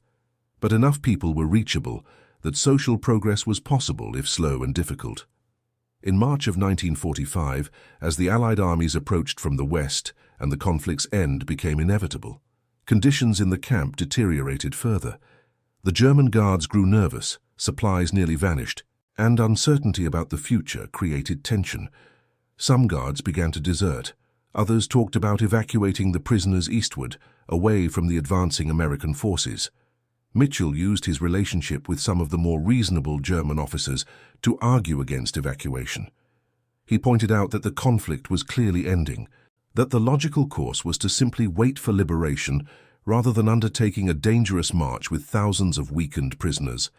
But enough people were reachable that social progress was possible if slow and difficult. In March of 1945, as the Allied armies approached from the west and the conflict's end became inevitable, conditions in the camp deteriorated further. The German guards grew nervous, supplies nearly vanished, and uncertainty about the future created tension. Some guards began to desert. Others talked about evacuating the prisoners eastward, away from the advancing American forces. Mitchell used his relationship with some of the more reasonable German officers to argue against evacuation. He pointed out that the conflict was clearly ending, that the logical course was to simply wait for liberation rather than undertaking a dangerous march with thousands of weakened prisoners.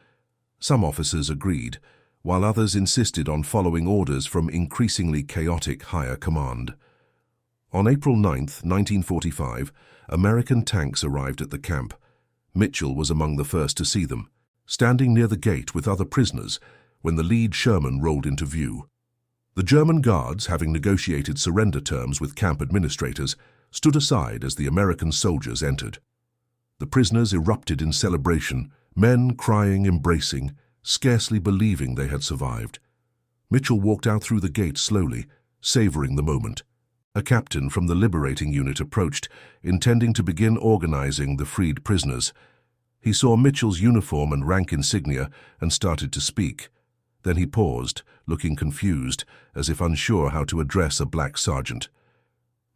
Some officers agreed, while others insisted on following orders from increasingly chaotic higher command. On April 9, 1945, American tanks arrived at the camp. Mitchell was among the first to see them, standing near the gate with other prisoners when the lead Sherman rolled into view. The German guards, having negotiated surrender terms with camp administrators, stood aside as the American soldiers entered. The prisoners erupted in celebration, men crying, embracing, scarcely believing they had survived. Mitchell walked out through the gate slowly, savoring the moment. A captain from the liberating unit approached, intending to begin organizing the freed prisoners. He saw Mitchell's uniform and rank insignia and started to speak. Then he paused, looking confused, as if unsure how to address a black sergeant.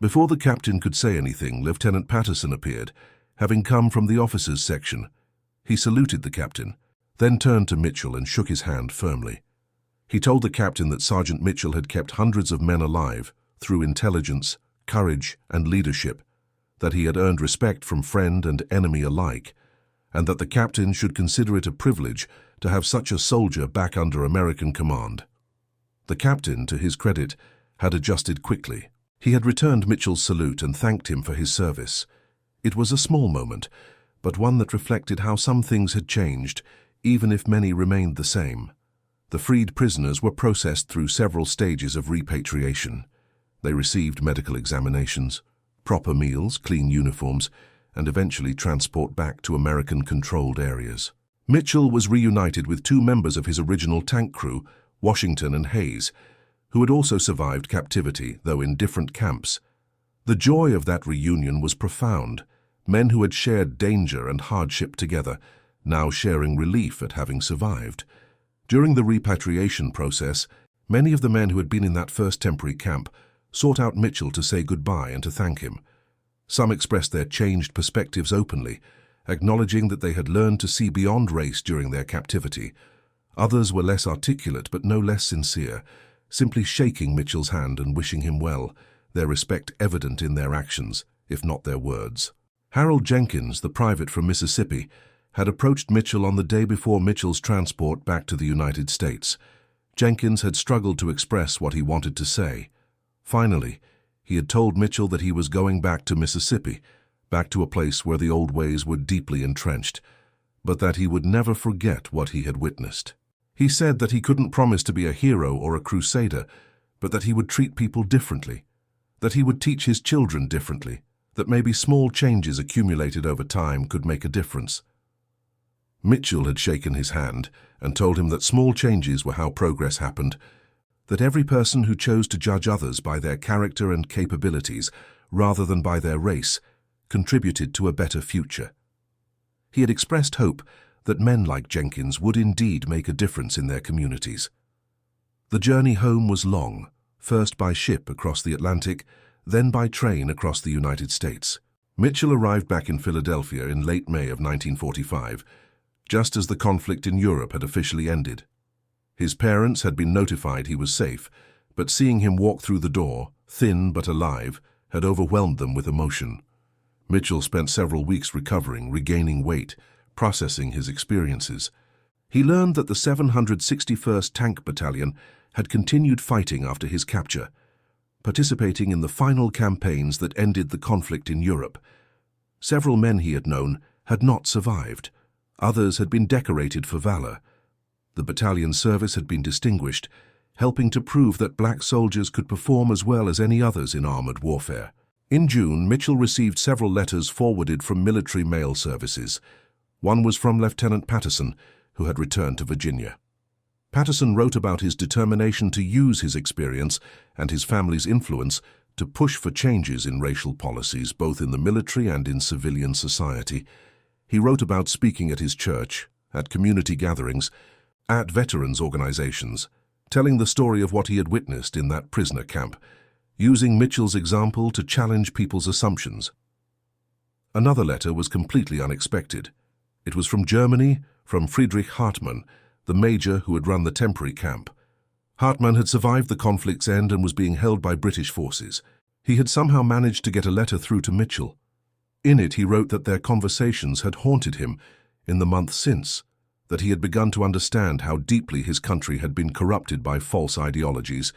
Before the captain could say anything, Lieutenant Patterson appeared, having come from the officers' section. He saluted the captain, then turned to Mitchell and shook his hand firmly. He told the captain that Sergeant Mitchell had kept hundreds of men alive through intelligence, courage, and leadership, that he had earned respect from friend and enemy alike, and that the captain should consider it a privilege to have such a soldier back under American command. The captain, to his credit, had adjusted quickly. He had returned Mitchell's salute and thanked him for his service. It was a small moment, but one that reflected how some things had changed, even if many remained the same. The freed prisoners were processed through several stages of repatriation. They received medical examinations, proper meals, clean uniforms, and eventually transport back to American-controlled areas. Mitchell was reunited with two members of his original tank crew, Washington and Hayes, who had also survived captivity, though in different camps. The joy of that reunion was profound. Men who had shared danger and hardship together, now sharing relief at having survived. During the repatriation process, many of the men who had been in that first temporary camp sought out Mitchell to say goodbye and to thank him. Some expressed their changed perspectives openly, acknowledging that they had learned to see beyond race during their captivity. Others were less articulate but no less sincere, simply shaking Mitchell's hand and wishing him well, their respect evident in their actions, if not their words. Harold Jenkins, the private from Mississippi, had approached Mitchell on the day before Mitchell's transport back to the United States. Jenkins had struggled to express what he wanted to say. Finally, he had told Mitchell that he was going back to Mississippi, back to a place where the old ways were deeply entrenched, but that he would never forget what he had witnessed. He said that he couldn't promise to be a hero or a crusader, but that he would treat people differently, that he would teach his children differently, that maybe small changes accumulated over time could make a difference. Mitchell had shaken his hand and told him that small changes were how progress happened, that every person who chose to judge others by their character and capabilities rather than by their race contributed to a better future. He had expressed hope that men like Jenkins would indeed make a difference in their communities. The journey home was long, first by ship across the Atlantic, then by train across the United States. Mitchell arrived back in Philadelphia in late May of 1945, just as the conflict in Europe had officially ended. His parents had been notified he was safe, but seeing him walk through the door, thin but alive, had overwhelmed them with emotion. Mitchell spent several weeks recovering, regaining weight, processing his experiences. He learned that the 761st Tank Battalion had continued fighting after his capture, participating in the final campaigns that ended the conflict in Europe. Several men he had known had not survived. Others had been decorated for valor. The battalion's service had been distinguished, helping to prove that black soldiers could perform as well as any others in armored warfare. In June, Mitchell received several letters forwarded from military mail services. One was from Lieutenant Patterson, who had returned to Virginia. Patterson wrote about his determination to use his experience and his family's influence to push for changes in racial policies, both in the military and in civilian society. He wrote about speaking at his church, at community gatherings, at veterans organizations, telling the story of what he had witnessed in that prisoner camp, using Mitchell's example to challenge people's assumptions. Another letter was completely unexpected. It was from Germany, from Friedrich Hartmann, the major who had run the temporary camp. Hartmann had survived the conflict's end and was being held by British forces. He had somehow managed to get a letter through to Mitchell. In it he wrote that their conversations had haunted him in the months since, that he had begun to understand how deeply his country had been corrupted by false ideologies,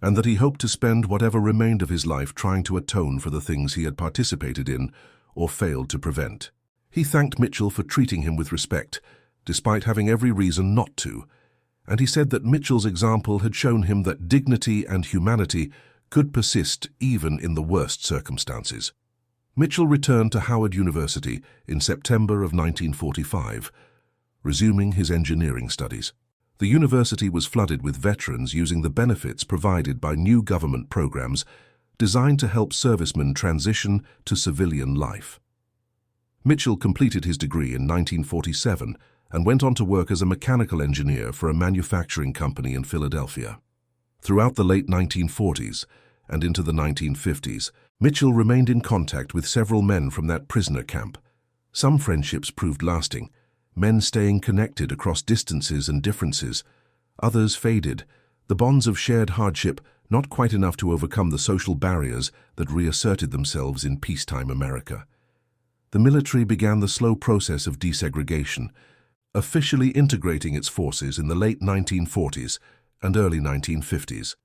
and that he hoped to spend whatever remained of his life trying to atone for the things he had participated in or failed to prevent. He thanked Mitchell for treating him with respect, despite having every reason not to, and he said that Mitchell's example had shown him that dignity and humanity could persist even in the worst circumstances. Mitchell returned to Howard University in September of 1945, resuming his engineering studies. The university was flooded with veterans using the benefits provided by new government programs designed to help servicemen transition to civilian life. Mitchell completed his degree in 1947 and went on to work as a mechanical engineer for a manufacturing company in Philadelphia. Throughout the late 1940s and into the 1950s, Mitchell remained in contact with several men from that prisoner camp. Some friendships proved lasting, men staying connected across distances and differences. Others faded, the bonds of shared hardship not quite enough to overcome the social barriers that reasserted themselves in peacetime America. The military began the slow process of desegregation, officially integrating its forces in the late 1940s and early 1950s.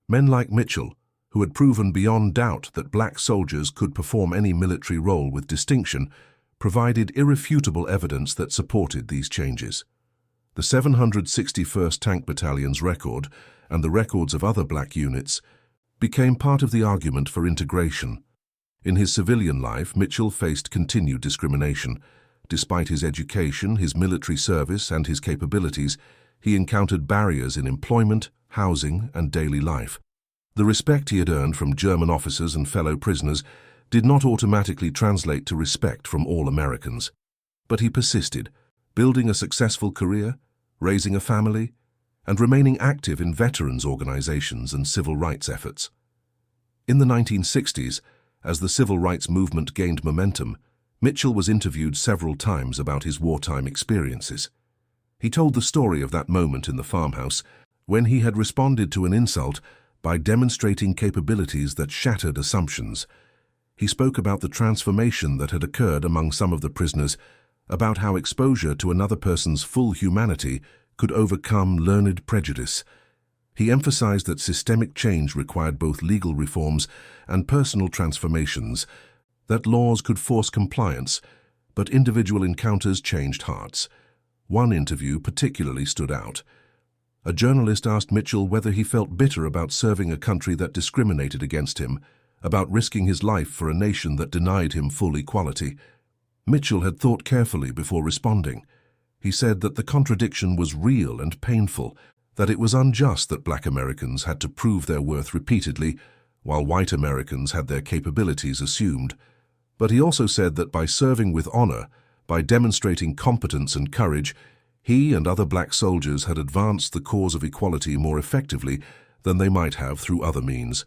Men like Mitchell, who had proven beyond doubt that black soldiers could perform any military role with distinction, provided irrefutable evidence that supported these changes. The 761st Tank Battalion's record, and the records of other black units, became part of the argument for integration. In his civilian life, Mitchell faced continued discrimination. Despite his education, his military service, and his capabilities, he encountered barriers in employment, housing, and daily life. The respect he had earned from German officers and fellow prisoners did not automatically translate to respect from all Americans. But he persisted, building a successful career, raising a family, and remaining active in veterans organizations and civil rights efforts. In the 1960s, as the civil rights movement gained momentum, Mitchell was interviewed several times about his wartime experiences. He told the story of that moment in the farmhouse when he had responded to an insult by demonstrating capabilities that shattered assumptions. He spoke about the transformation that had occurred among some of the prisoners, about how exposure to another person's full humanity could overcome learned prejudice. He emphasized that systemic change required both legal reforms and personal transformations, that laws could force compliance, but individual encounters changed hearts. One interview particularly stood out. A journalist asked Mitchell whether he felt bitter about serving a country that discriminated against him, about risking his life for a nation that denied him full equality. Mitchell had thought carefully before responding. He said that the contradiction was real and painful, that it was unjust that black Americans had to prove their worth repeatedly, while white Americans had their capabilities assumed. But he also said that by serving with honor, by demonstrating competence and courage, he and other black soldiers had advanced the cause of equality more effectively than they might have through other means.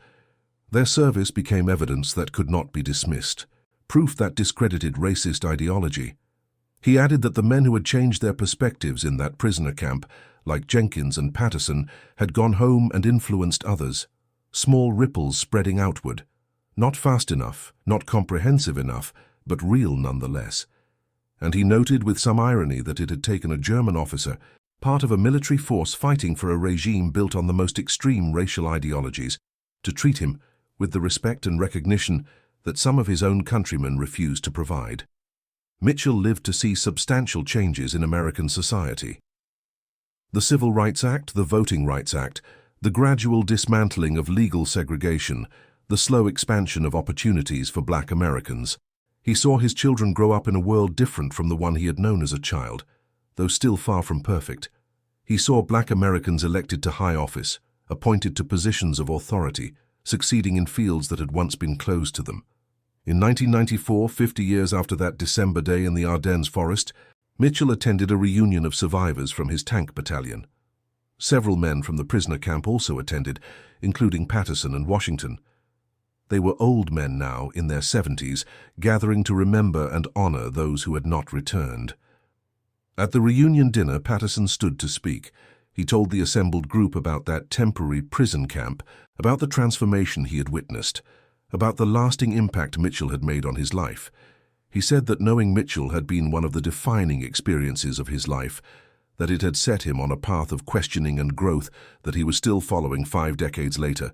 Their service became evidence that could not be dismissed, proof that discredited racist ideology. He added that the men who had changed their perspectives in that prisoner camp, like Jenkins and Patterson, had gone home and influenced others, small ripples spreading outward. Not fast enough, not comprehensive enough, but real nonetheless. and he noted with some irony that it had taken a German officer, part of a military force fighting for a regime built on the most extreme racial ideologies, to treat him with the respect and recognition that some of his own countrymen refused to provide. Mitchell lived to see substantial changes in American society. The Civil Rights Act, the Voting Rights Act, the gradual dismantling of legal segregation, the slow expansion of opportunities for Black Americans. He saw his children grow up in a world different from the one he had known as a child, though still far from perfect. He saw Black Americans elected to high office, appointed to positions of authority, succeeding in fields that had once been closed to them. In 1994, 50 years after that December day in the Ardennes forest, Mitchell attended a reunion of survivors from his tank battalion. Several men from the prisoner camp also attended, including Patterson and Washington. They were old men now, in their 70s, gathering to remember and honor those who had not returned. At the reunion dinner, Patterson stood to speak. He told the assembled group about that temporary prison camp, about the transformation he had witnessed, about the lasting impact Mitchell had made on his life. He said that knowing Mitchell had been one of the defining experiences of his life, that it had set him on a path of questioning and growth that he was still following 5 decades later.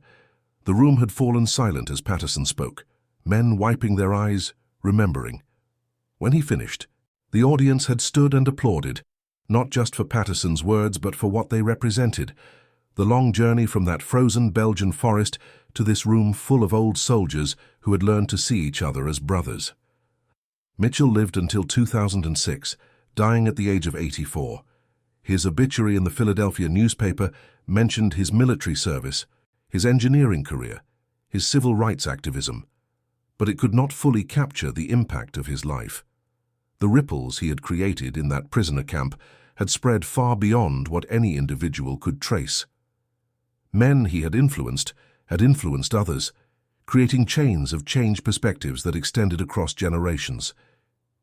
The room had fallen silent as Patterson spoke, men wiping their eyes, remembering. When he finished, the audience had stood and applauded, not just for Patterson's words but for what they represented, the long journey from that frozen Belgian forest to this room full of old soldiers who had learned to see each other as brothers. Mitchell lived until 2006, dying at the age of 84. His obituary in the Philadelphia newspaper mentioned his military service, his engineering career, his civil rights activism, but it could not fully capture the impact of his life. The ripples he had created in that prisoner camp had spread far beyond what any individual could trace. Men he had influenced others, creating chains of changed perspectives that extended across generations.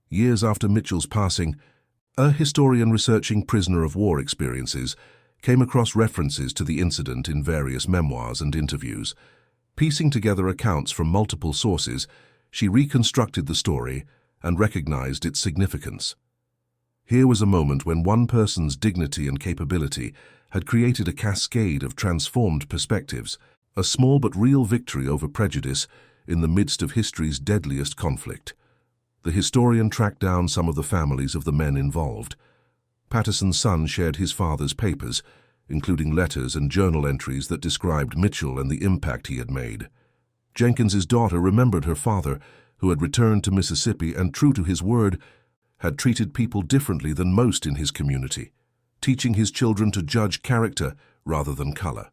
Years after Mitchell's passing, a historian researching prisoner of war experiences came across references to the incident in various memoirs and interviews. Piecing together accounts from multiple sources, she reconstructed the story and recognized its significance. Here was a moment when one person's dignity and capability had created a cascade of transformed perspectives, a small but real victory over prejudice in the midst of history's deadliest conflict. The historian tracked down some of the families of the men involved. Patterson's son shared his father's papers, including letters and journal entries that described Mitchell and the impact he had made. Jenkins's daughter remembered her father, who had returned to Mississippi and, true to his word, had treated people differently than most in his community, teaching his children to judge character rather than color.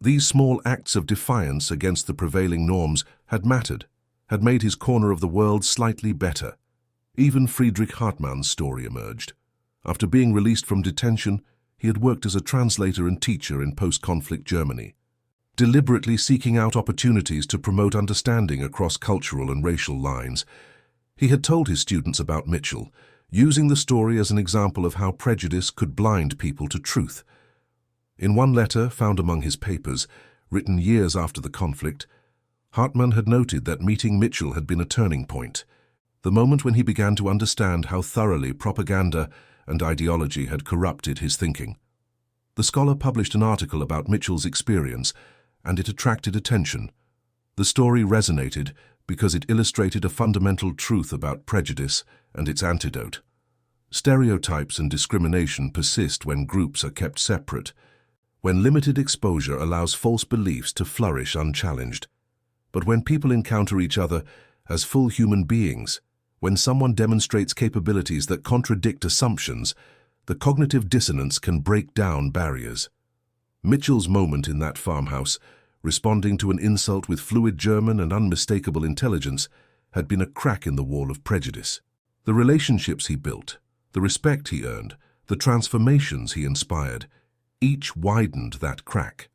These small acts of defiance against the prevailing norms had mattered, had made his corner of the world slightly better. Even Friedrich Hartmann's story emerged. After being released from detention, he had worked as a translator and teacher in post-conflict Germany, deliberately seeking out opportunities to promote understanding across cultural and racial lines. He had told his students about Mitchell, using the story as an example of how prejudice could blind people to truth. In one letter found among his papers, written years after the conflict, Hartmann had noted that meeting Mitchell had been a turning point, the moment when he began to understand how thoroughly propaganda and ideology had corrupted his thinking. The scholar published an article about Mitchell's experience, and it attracted attention. The story resonated because it illustrated a fundamental truth about prejudice and its antidote. Stereotypes and discrimination persist when groups are kept separate, when limited exposure allows false beliefs to flourish unchallenged. But when people encounter each other as full human beings, when someone demonstrates capabilities that contradict assumptions, the cognitive dissonance can break down barriers. Mitchell's moment in that farmhouse, responding to an insult with fluid German and unmistakable intelligence, had been a crack in the wall of prejudice. The relationships he built, the respect he earned, the transformations he inspired, each widened that crack.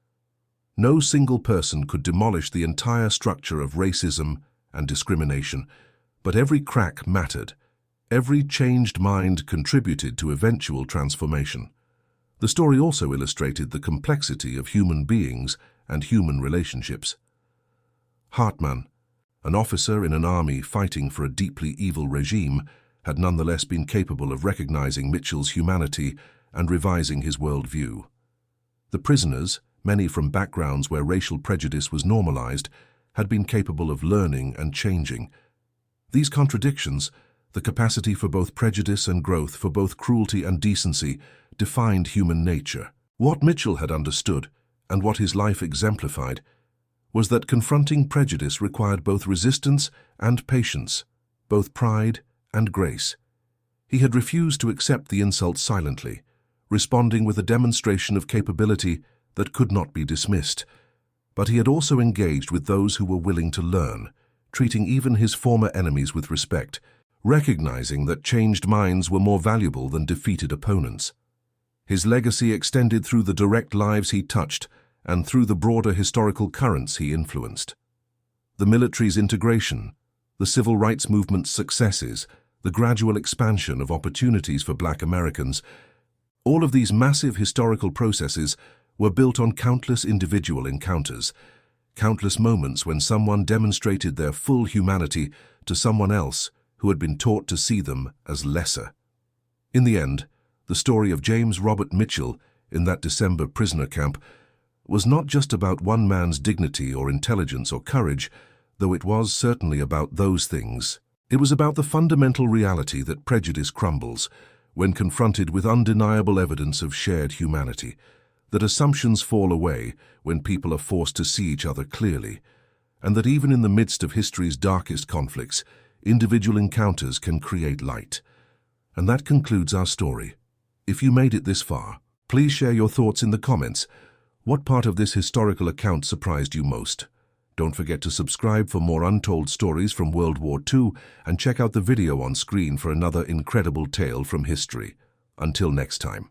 No single person could demolish the entire structure of racism and discrimination, but every crack mattered. Every changed mind contributed to eventual transformation. The story also illustrated the complexity of human beings and human relationships. Hartmann, an officer in an army fighting for a deeply evil regime, had nonetheless been capable of recognizing Mitchell's humanity and revising his worldview. The prisoners, many from backgrounds where racial prejudice was normalized, had been capable of learning and changing. These contradictions, the capacity for both prejudice and growth, for both cruelty and decency, defined human nature. What Mitchell had understood, and what his life exemplified, was that confronting prejudice required both resistance and patience, both pride and grace. He had refused to accept the insult silently, responding with a demonstration of capability that could not be dismissed. But he had also engaged with those who were willing to learn, treating even his former enemies with respect, recognizing that changed minds were more valuable than defeated opponents. His legacy extended through the direct lives he touched and through the broader historical currents he influenced. The military's integration, the civil rights movement's successes, the gradual expansion of opportunities for Black Americans, all of these massive historical processes were built on countless individual encounters, countless moments when someone demonstrated their full humanity to someone else who had been taught to see them as lesser. In the end, the story of James Robert Mitchell in that December prisoner camp was not just about one man's dignity or intelligence or courage, though it was certainly about those things. It was about the fundamental reality that prejudice crumbles when confronted with undeniable evidence of shared humanity, that assumptions fall away when people are forced to see each other clearly, and that even in the midst of history's darkest conflicts, individual encounters can create light. And that concludes our story. If you made it this far, please share your thoughts in the comments. What part of this historical account surprised you most? Don't forget to subscribe for more untold stories from World War II and check out the video on screen for another incredible tale from history. Until next time.